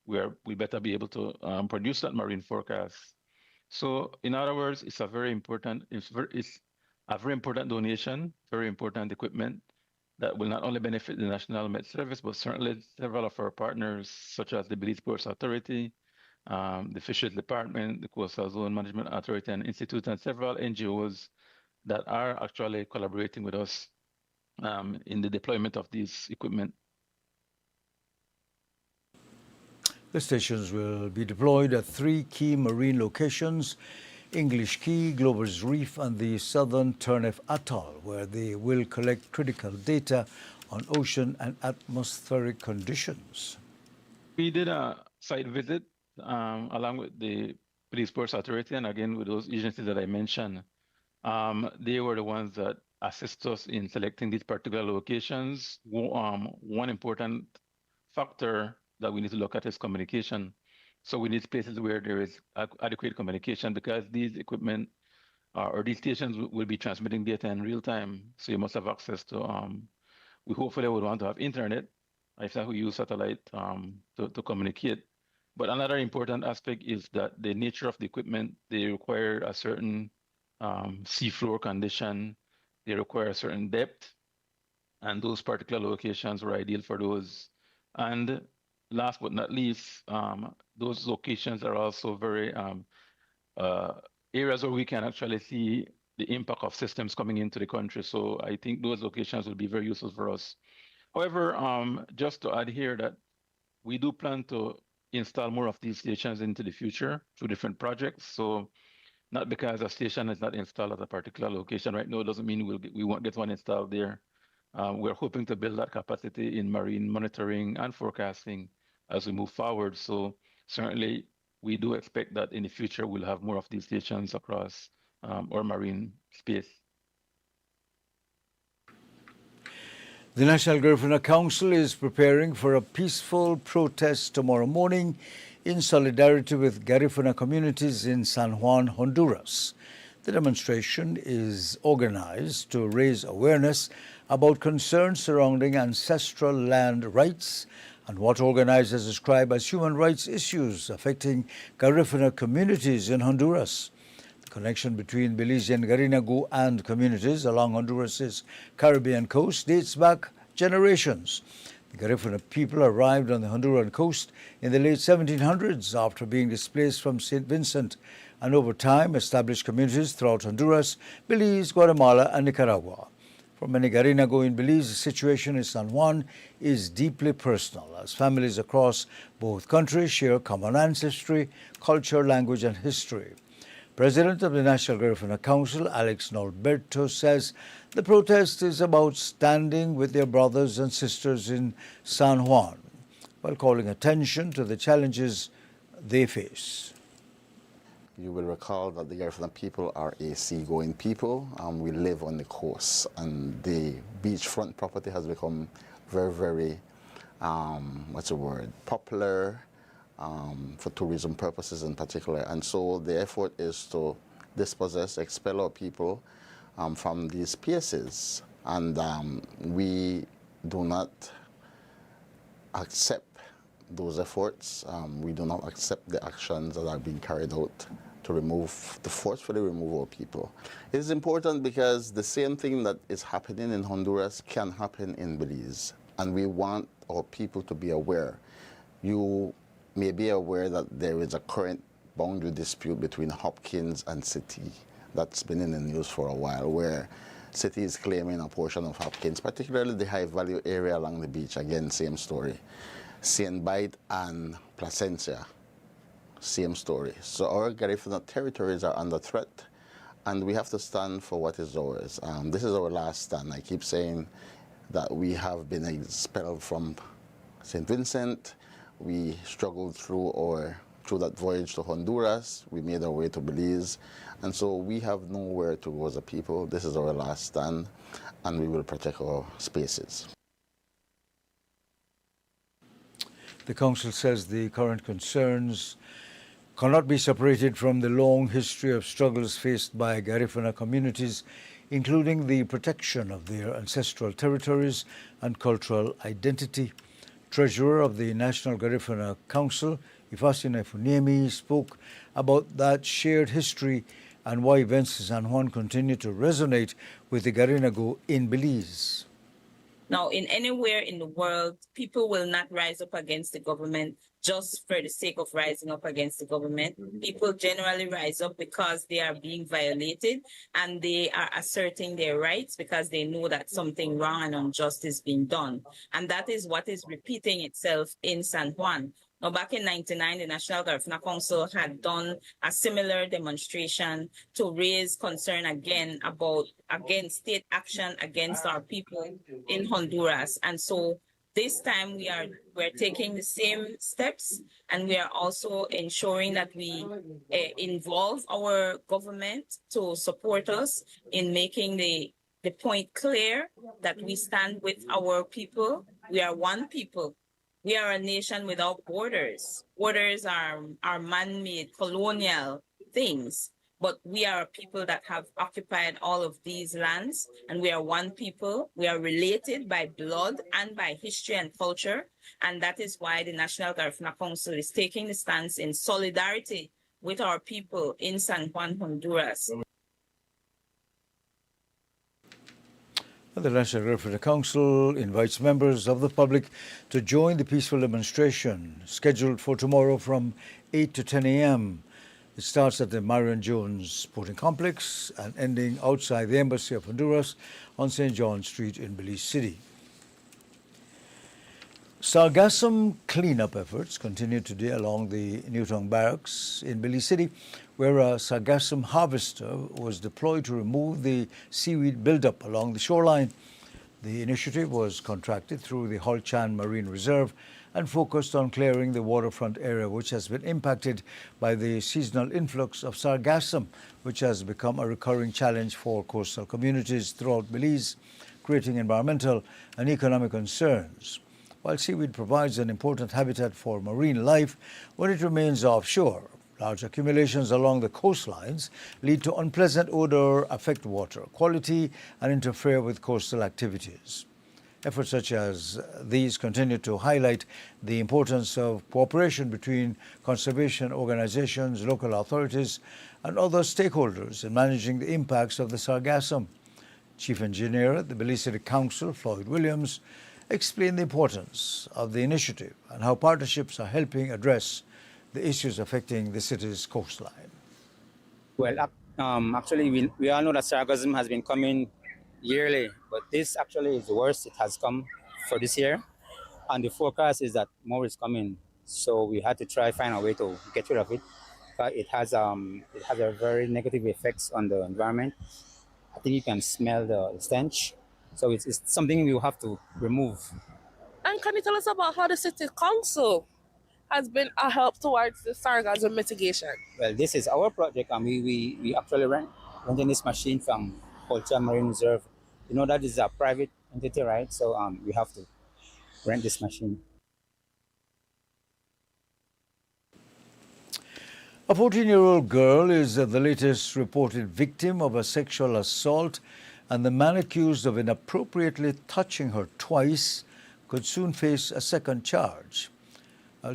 we better be able to produce that marine forecast. So in other words, it's a very important, it's a very important donation, very important equipment that will not only benefit the National Met Service, but certainly several of our partners, such as the Belize Ports Authority, the Fisheries Department, the Coastal Zone Management Authority and Institute, and several NGOs that are actually collaborating with us in the deployment of these equipment. The stations will be deployed at 3 key marine locations: English Key, Glover's Reef, and the southern Turneffe Atoll, where they will collect critical data on ocean and atmospheric conditions. We did a site visit along with the Belize Ports Authority and again with those agencies that I mentioned. They were the ones that assist us in selecting these particular locations. One important factor that we need to look at is communication. So we need places where there is adequate communication, because these equipment or these stations will be transmitting data in real time. So you must have access to, we hopefully would want to have internet. If not, we use satellite to communicate. But another important aspect is that the nature of the equipment, they require a certain seafloor condition, they require a certain depth, and those particular locations were ideal for those. And last but not least, those locations are also very areas where we can actually see the impact of systems coming into the country. So I think those locations will be very useful for us. However, just to add here that we do plan to install more of these stations into the future through different projects. So not because a station is not installed at a particular location right now doesn't mean we won't get one installed there. We're hoping to build that capacity in marine monitoring and forecasting as we move forward. So certainly we do expect that in the future we'll have more of these stations across our marine space. The National Garifuna Council is preparing for a peaceful protest tomorrow morning in solidarity with Garifuna communities in San Juan, Honduras. The demonstration is organized to raise awareness about concerns surrounding ancestral land rights and what organizers describe as human rights issues affecting Garifuna communities in Honduras. The connection between Belizean Garinagu and communities along Honduras's Caribbean coast dates back generations. The Garifuna people arrived on the Honduran coast in the late 1700s after being displaced from St. Vincent, and over time established communities throughout Honduras, Belize, Guatemala, and Nicaragua. For many Garinagu in Belize, the situation in San Juan is deeply personal, as families across both countries share common ancestry, culture, language, and history. President of the National Garifuna Council, Alex Norberto, says the protest is about standing with their brothers and sisters in San Juan, while calling attention to the challenges they face. You will recall that the Garifuna people are a seagoing people. We live on the coast, and the beachfront property has become very, very, popular for tourism purposes in particular. And so the effort is to dispossess, expel our people from these places. And we do not accept those efforts. We do not accept the actions that are being carried out to forcefully remove our people. It is important because the same thing that is happening in Honduras can happen in Belize, and we want our people to be aware. You may be aware that there is a current boundary dispute between Hopkins and City that's been in the news for a while, where City is claiming a portion of Hopkins, particularly the high-value area along the beach. Again, same story. St. Bite and Placencia, same story. So our Garifuna territories are under threat, and we have to stand for what is ours. This is our last stand. I keep saying that we have been expelled from St. Vincent. We struggled through that voyage to Honduras. We made our way to Belize. And so we have nowhere to go as a people. This is our last stand, and we will protect our spaces. The Council says the current concerns cannot be separated from the long history of struggles faced by Garifuna communities, including the protection of their ancestral territories and cultural identity. Treasurer of the National Garifuna Council, Ifasina Funiemi, spoke about that shared history and why events in San Juan continue to resonate with the Garinagu in Belize. Now, in anywhere in the world, people will not rise up against the government just for the sake of rising up against the government. People generally rise up because they are being violated and they are asserting their rights because they know that something wrong and unjust is being done. And that is what is repeating itself in San Juan. Now, back in 1999, the National Garifuna Council had done a similar demonstration to raise concern again against state action against our people in Honduras. And so this time we're taking the same steps, and we are also ensuring that we involve our government to support us in making the point clear that we stand with our people. We are one people. We are a nation without borders. Borders are man-made colonial things. but we are a people that have occupied all of these lands, and we are one people. We are related by blood and by history and culture, and that is why the National Garifuna Council is taking the stance in solidarity with our people in San Juan, Honduras. The National Garifuna Council invites members of the public to join the peaceful demonstration scheduled for tomorrow from 8 to 10 a.m. It starts at the Marion Jones Sporting Complex and ending outside the Embassy of Honduras on St. John Street in Belize City. Sargassum cleanup efforts continue today along the Newtown Barracks in Belize City, where a sargassum harvester was deployed to remove the seaweed buildup along the shoreline. The initiative was contracted through the Holchan Marine Reserve and focused on clearing the waterfront area, which has been impacted by the seasonal influx of sargassum, which has become a recurring challenge for coastal communities throughout Belize, creating environmental and economic concerns. While seaweed provides an important habitat for marine life, when it remains offshore, large accumulations along the coastlines lead to unpleasant odor, affect water quality, and interfere with coastal activities. Efforts such as these continue to highlight the importance of cooperation between conservation organizations, local authorities, and other stakeholders in managing the impacts of the sargassum. Chief Engineer at the Belize City Council, Floyd Williams, explained the importance of the initiative and how partnerships are helping address the issues affecting the city's coastline. Well, actually, we all know that sargassum has been coming yearly, but this actually is the worst it has come for this year. And the forecast is that more is coming. So we had to try find a way to get rid of it. But it has a very negative effects on the environment. I think you can smell the stench. So it's something we will have to remove. And can you tell us about how the city council has been a help towards the sargassum mitigation? Well, this is our project, and we actually renting this machine from Holchan Marine Reserve. You know that is a private entity, right? So we have to rent this machine. A 14-year-old girl is the latest reported victim of a sexual assault, and the man accused of inappropriately touching her twice could soon face a second charge.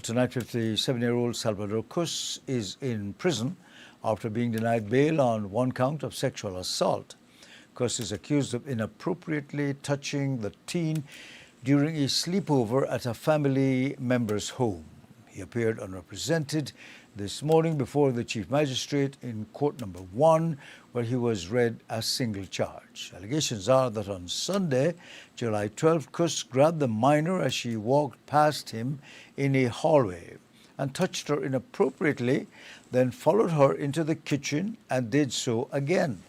Tonight, 57-year-old Salvador Cus is in prison after being denied bail on one count of sexual assault. Cus is accused of inappropriately touching the teen during a sleepover at a family member's home. He appeared unrepresented this morning before the Chief Magistrate in Court Number 1, where he was read a single charge. Allegations are that on Sunday, July 12th, Cus grabbed the minor as she walked past him in a hallway and touched her inappropriately, then followed her into the kitchen and did so again.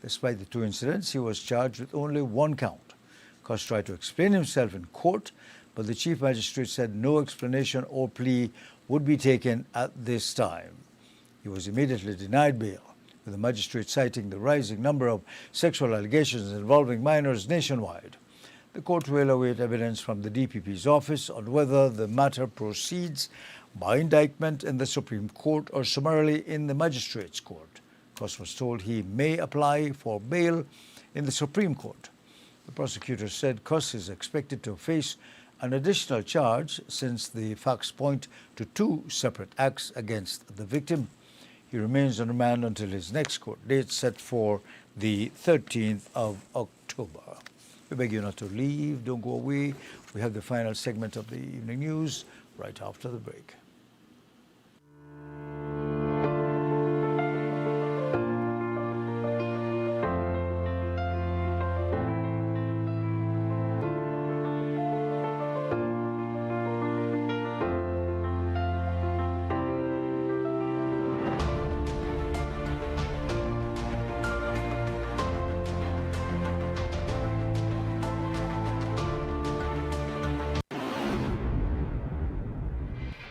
Despite the two incidents, he was charged with only one count. Cus tried to explain himself in court, but the Chief Magistrate said no explanation or plea would be taken at this time. He was immediately denied bail, with the magistrate citing the rising number of sexual allegations involving minors nationwide. The court will await evidence from the DPP's office on whether the matter proceeds by indictment in the Supreme Court or summarily in the Magistrates' Court. Cus was told he may apply for bail in the Supreme Court. The prosecutor said Cus is expected to face an additional charge since the facts point to two separate acts against the victim. He remains on remand until his next court date set for the 13th of October. We beg you not to leave. Don't go away. We have the final segment of the evening news right after the break.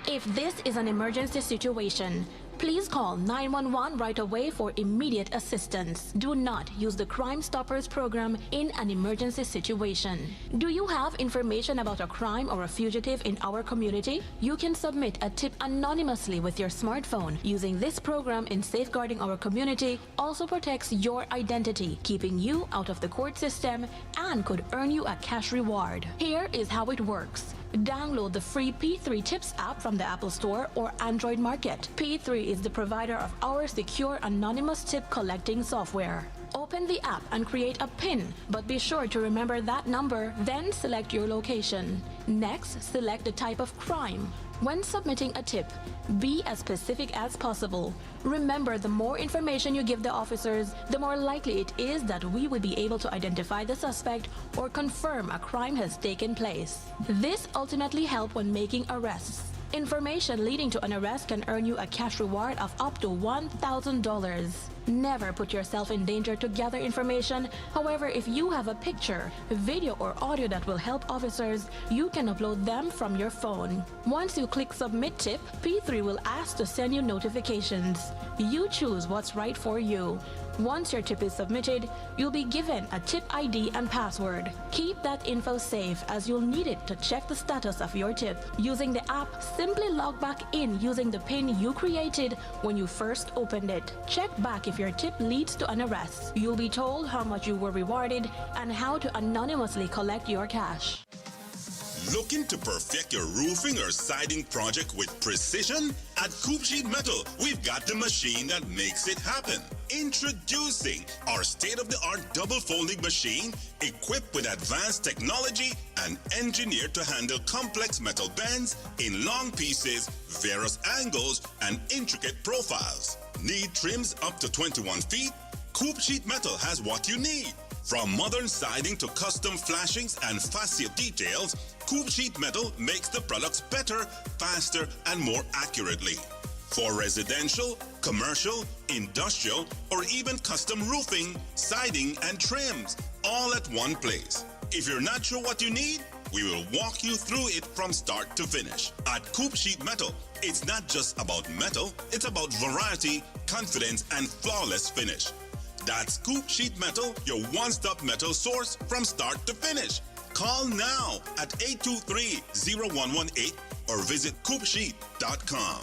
If this is an emergency situation, Please call 911 right away for immediate assistance. Do not use the Crime Stoppers program in an emergency situation. Do you have information about a crime or a fugitive in our community? You can submit a tip anonymously with your smartphone. Using this program in safeguarding our community also protects your identity, keeping you out of the court system, and could earn you a cash reward. Here is how it works. Download the free P3 Tips app from the Apple Store or Android Market. P3 is the provider of our secure anonymous tip collecting software. Open the app and create a PIN, but be sure to remember that number, then select your location. Next, select the type of crime. When submitting a tip, be as specific as possible. Remember, the more information you give the officers, the more likely it is that we will be able to identify the suspect or confirm a crime has taken place. This ultimately helps when making arrests. Information leading to an arrest can earn you a cash reward of up to $1,000. Never put yourself in danger to gather information. However, if you have a picture, video, or audio that will help officers, you can upload them from your phone. Once you click Submit Tip, P3 will ask to send you notifications. You choose what's right for you. Once your tip is submitted, you'll be given a tip ID and password. Keep that info safe as you'll need it to check the status of your tip. Using the app, simply log back in using the PIN you created when you first opened it. Check back if your tip leads to an arrest. You'll be told how much you were rewarded and how to anonymously collect your cash. Looking to perfect your roofing or siding project with precision? At Coop Sheet Metal, we've got the machine that makes it happen. Introducing our state-of-the-art double folding machine equipped with advanced technology and engineered to handle complex metal bends in long pieces, various angles, and intricate profiles. Need trims up to 21 feet? Coop Sheet Metal has what you need. From modern siding to custom flashings and fascia details, Coop Sheet Metal makes the products better, faster, and more accurately. For residential, commercial, industrial, or even custom roofing, siding, and trims, all at one place. If you're not sure what you need, we will walk you through it from start to finish. At Coop Sheet Metal, it's not just about metal, it's about variety, confidence, and flawless finish. That's Coop Sheet Metal, your one-stop metal source from start to finish. Call now at 823-0118 or visit coopsheet.com.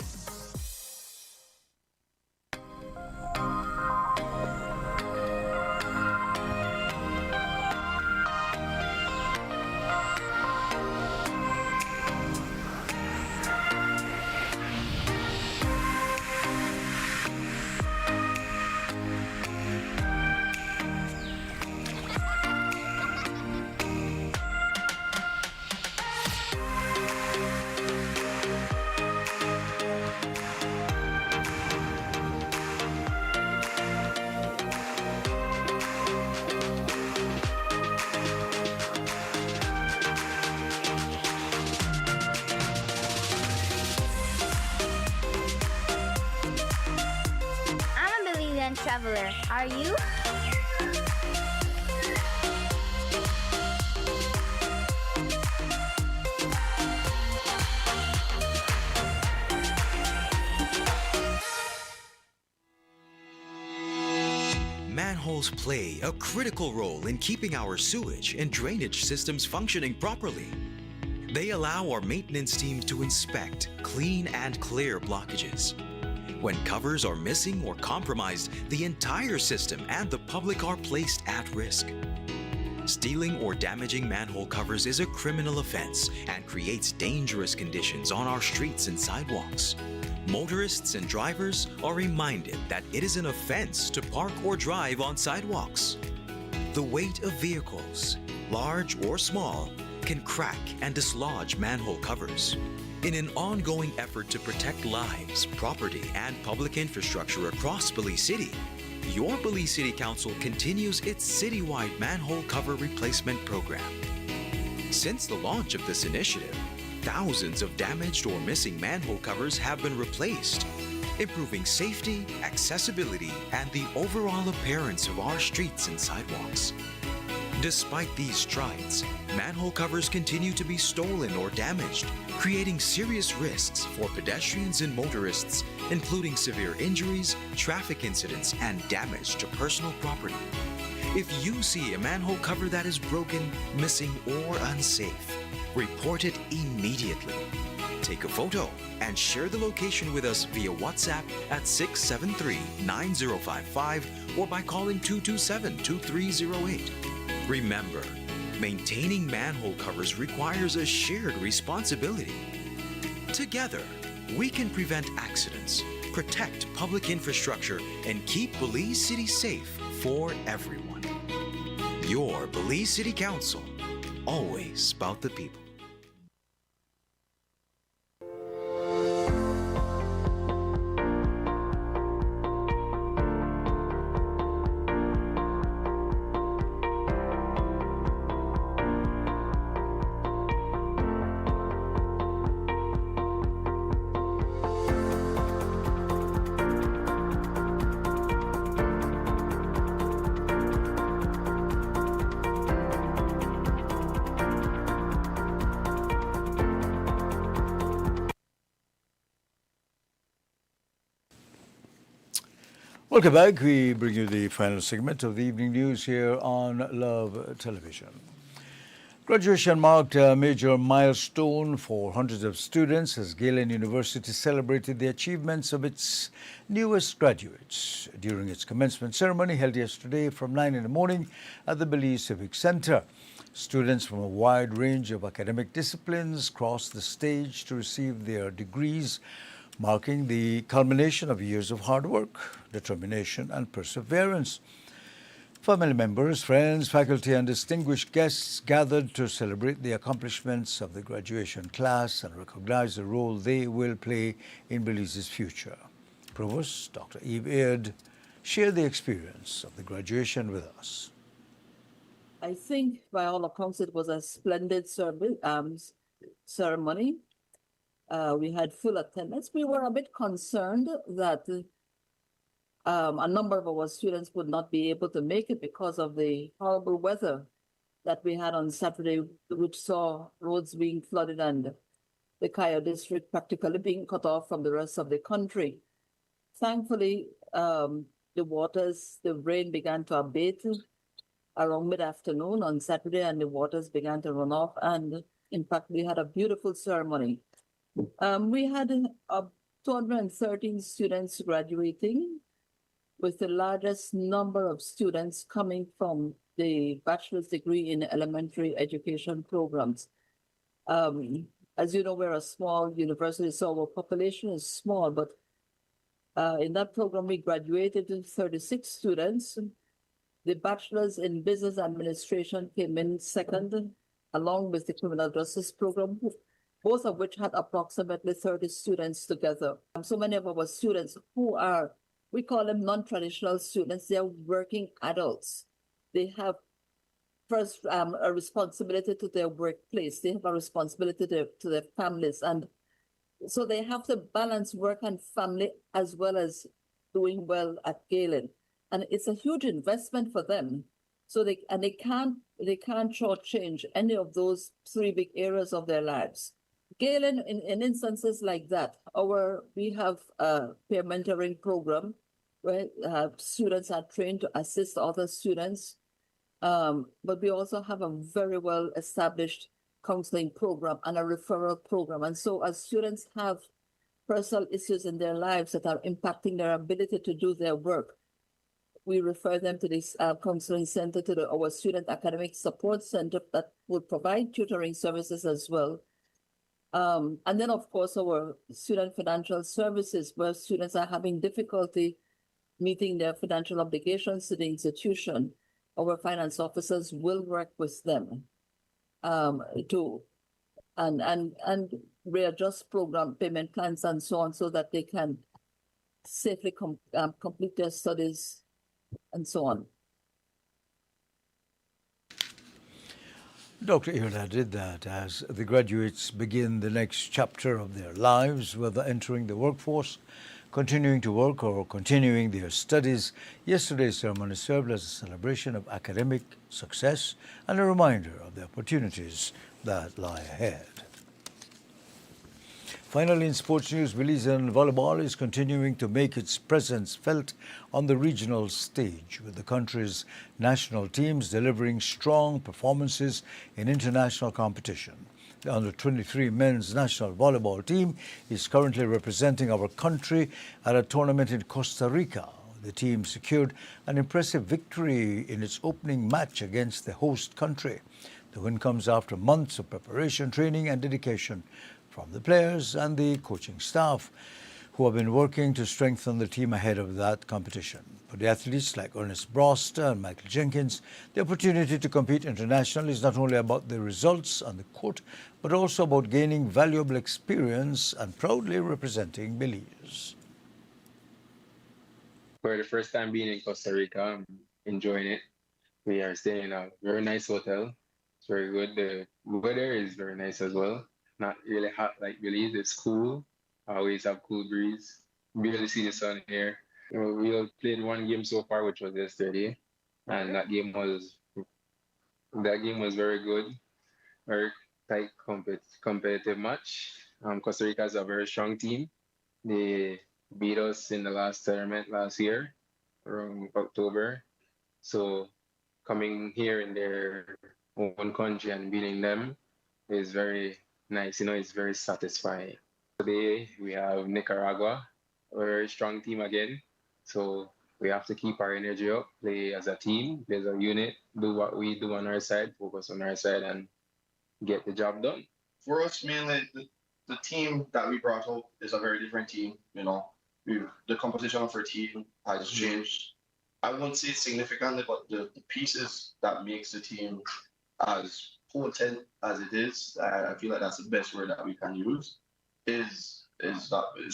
Traveler, are you? Manholes play a critical role in keeping our sewage and drainage systems functioning properly. They allow our maintenance team to inspect, clean, and clear blockages. When covers are missing or compromised, the entire system and the public are placed at risk. Stealing or damaging manhole covers is a criminal offense and creates dangerous conditions on our streets and sidewalks. Motorists and drivers are reminded that it is an offense to park or drive on sidewalks. The weight of vehicles, large or small, can crack and dislodge manhole covers. In an ongoing effort to protect lives, property, and public infrastructure across Belize City, your Belize City Council continues its citywide manhole cover replacement program. Since the launch of this initiative, thousands of damaged or missing manhole covers have been replaced, improving safety, accessibility, and the overall appearance of our streets and sidewalks. Despite these strides, manhole covers continue to be stolen or damaged, creating serious risks for pedestrians and motorists, including severe injuries, traffic incidents, and damage to personal property. If you see a manhole cover that is broken, missing, or unsafe, report it immediately. Take a photo and share the location with us via WhatsApp at 673-9055 or by calling 227-2308. Remember, maintaining manhole covers requires a shared responsibility. Together, we can prevent accidents, protect public infrastructure, and keep Belize City safe for everyone. Your Belize City Council, always about the people. Welcome back. We bring you the final segment of the evening news here on Love Television. Graduation marked a major milestone for hundreds of students as Galen University celebrated the achievements of its newest graduates during its commencement ceremony held yesterday from 9 in the morning at the Belize Civic Center. Students from a wide range of academic disciplines crossed the stage to receive their degrees, marking the culmination of years of hard work, determination, and perseverance. Family members, friends, faculty, and distinguished guests gathered to celebrate the accomplishments of the graduation class and recognize the role they will play in Belize's future. Provost Dr. Eve Aird shared the experience of the graduation with us. I think, by all accounts, it was a splendid ceremony. We had full attendance. We were a bit concerned that a number of our students would not be able to make it because of the horrible weather that we had on Saturday, which saw roads being flooded and the Kaya district practically being cut off from the rest of the country. Thankfully, the rain began to abate around mid-afternoon on Saturday, and the waters began to run off. And in fact, we had a beautiful ceremony. We had 213 students graduating, with the largest number of students coming from the bachelor's degree in elementary education programs. As you know, we're a small university, so our population is small, but in that program, we graduated 36 students. The bachelor's in business administration came in second, along with the criminal justice program, both of which had approximately 30 students together. So many of our students who are, we call them non-traditional students, they are working adults. They have first a responsibility to their workplace. They have a responsibility to their families. And so they have to balance work and family as well as doing well at Galen. And it's a huge investment for them. So they can't shortchange any of those three big areas of their lives. Galen, in instances like that, we have a peer mentoring program where students are trained to assist other students. But we also have a very well established counseling program and a referral program. And so as students have personal issues in their lives that are impacting their ability to do their work, we refer them to this counseling center, to our student academic support center that will provide tutoring services as well. And then, of course, our student financial services, where students are having difficulty meeting their financial obligations to the institution. Our finance officers will work with them to readjust program payment plans and so on, so that they can safely complete their studies and so on. Dr. Aird added that as the graduates begin the next chapter of their lives, whether entering the workforce, continuing to work or continuing their studies. Yesterday's ceremony served as a celebration of academic success and a reminder of the opportunities that lie ahead. Finally, in sports news, Belizean volleyball is continuing to make its presence felt on the regional stage, with the country's national teams delivering strong performances in international competition. The under-23 men's national volleyball team is currently representing our country at a tournament in Costa Rica. The team secured an impressive victory in its opening match against the host country. The win comes after months of preparation, training and dedication from the players and the coaching staff, who have been working to strengthen the team ahead of that competition. For the athletes like Ernest Broster and Michael Jenkins, the opportunity to compete internationally is not only about the results on the court, but also about gaining valuable experience and proudly representing Belize. For the first time being in Costa Rica, I'm enjoying it. We are staying in a very nice hotel. It's very good. The weather is very nice as well. Not really hot like Belize. It's cool. I always have cool breeze. Barely see the sun here. We have played one game so far, which was yesterday, and that game was very good. Very tight, competitive match. Costa Rica is a very strong team. They beat us in the last tournament last year, around October. So coming here in their own country and beating them is very nice. It's very satisfying. Today we have Nicaragua, a very strong team again. So we have to keep our energy up, play as a team, play as a unit, do what we do on our side, focus on our side, and get the job done. For us, mainly, the team that we brought up is a very different team. The composition of our team has changed. I won't say significantly, but the pieces that makes the team as potent as it is, I feel like that's the best word that we can use, is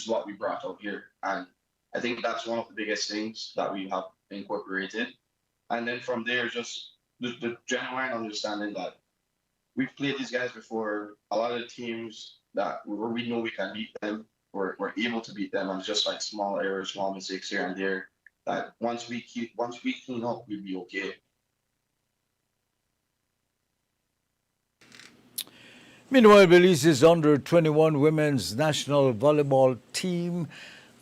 what we brought up here. And I think that's one of the biggest things that we have incorporated. And then from there, just the genuine understanding that we've played these guys before. A lot of the teams that we know we can beat them, we're able to beat them, and just like small errors, small mistakes here and there, that once we clean up, we'll be okay. Meanwhile, Belize's under-21 women's national volleyball team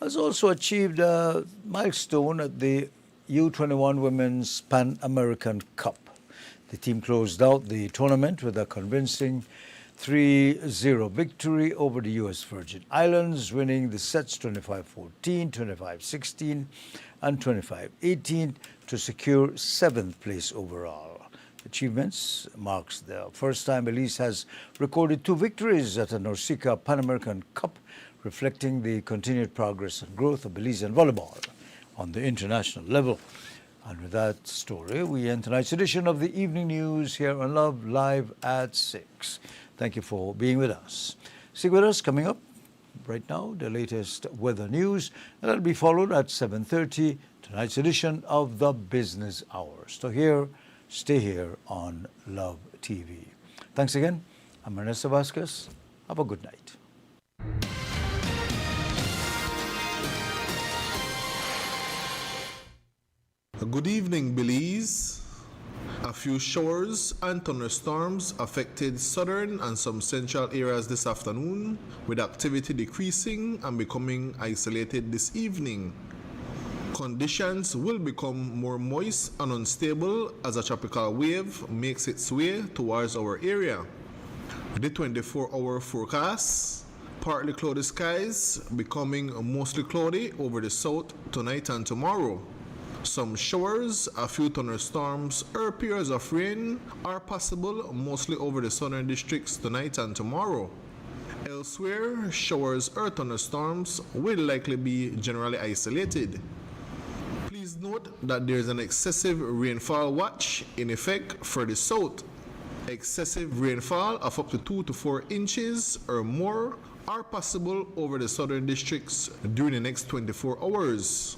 has also achieved a milestone at the U21 Women's Pan American Cup. The team closed out the tournament with a convincing 3-0 victory over the U.S. Virgin Islands, winning the sets 25-14, 25-16, and 25-18 to secure 7th place overall. Achievements marks the first time Belize has recorded 2 victories at a NORCECA Pan American Cup, reflecting the continued progress and growth of Belizean volleyball on the international level. And with that story, we end tonight's edition of the Evening News here on Love Live at 6. Thank you for being with us. Stick with us. Coming up right now, the latest weather news, and that'll be followed at 7:30, tonight's edition of the Business Hour. So stay here on Love TV. Thanks again. I'm Ernesto Vasquez. Have a good night. Good evening, Belize. A few showers and thunderstorms affected southern and some central areas this afternoon, with activity decreasing and becoming isolated this evening. Conditions will become more moist and unstable as a tropical wave makes its way towards our area. The 24-hour forecast: partly cloudy skies becoming mostly cloudy over the south tonight and tomorrow. Some showers, a few thunderstorms, or periods of rain are possible mostly over the southern districts tonight and tomorrow. Elsewhere, showers or thunderstorms will likely be generally isolated. Please note that there is an excessive rainfall watch in effect for the south. Excessive rainfall of up to 2 to 4 inches or more are possible over the southern districts during the next 24 hours.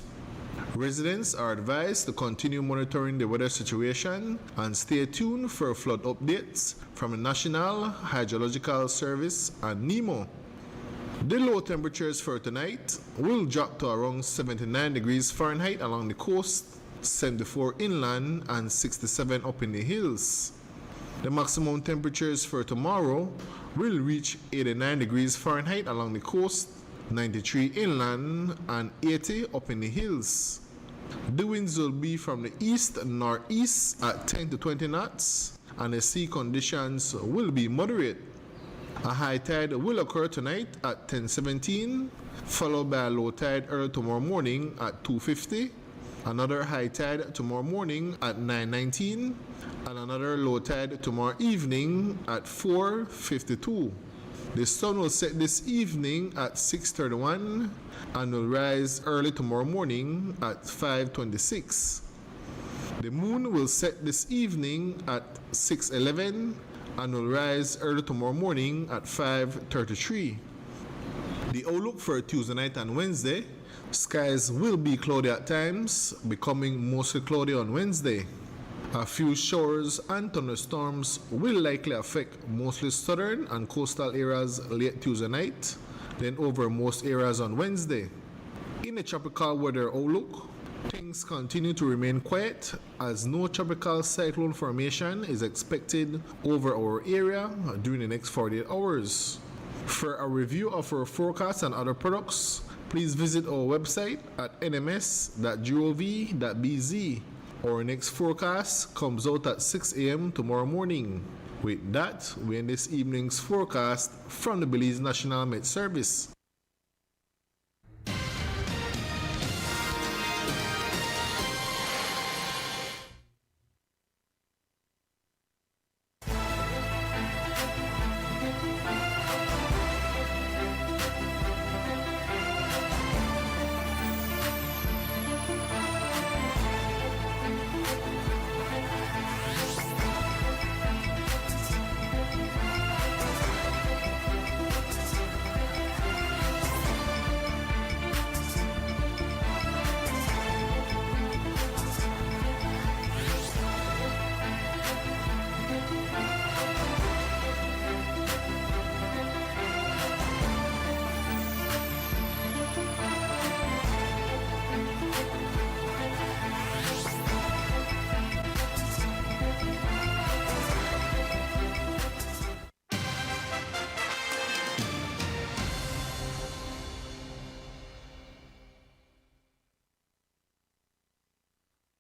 Residents are advised to continue monitoring the weather situation and stay tuned for flood updates from the National Hydrological Service and NEMO. The low temperatures for tonight will drop to around 79 degrees Fahrenheit along the coast, 74 inland, and 67 up in the hills. The maximum temperatures for tomorrow will reach 89 degrees Fahrenheit along the coast, 93 inland, and 80 up in the hills. The winds will be from the east-northeast at 10 to 20 knots, and the sea conditions will be moderate. A high tide will occur tonight at 10:17, followed by a low tide early tomorrow morning at 2:50, another high tide tomorrow morning at 9:19, and another low tide tomorrow evening at 4:52. The sun will set this evening at 6:31 and will rise early tomorrow morning at 5:26. The moon will set this evening at 6:11 and will rise early tomorrow morning at 5:33. The outlook for Tuesday night and Wednesday: skies will be cloudy at times, becoming mostly cloudy on Wednesday. A few showers and thunderstorms will likely affect mostly southern and coastal areas late Tuesday night, then over most areas on Wednesday. In the tropical weather outlook, things continue to remain quiet as no tropical cyclone formation is expected over our area during the next 48 hours. For a review of our forecast and other products, please visit our website at nms.gov.bz. Our next forecast comes out at 6 a.m. tomorrow morning. With that, we end this evening's forecast from the Belize National Met Service.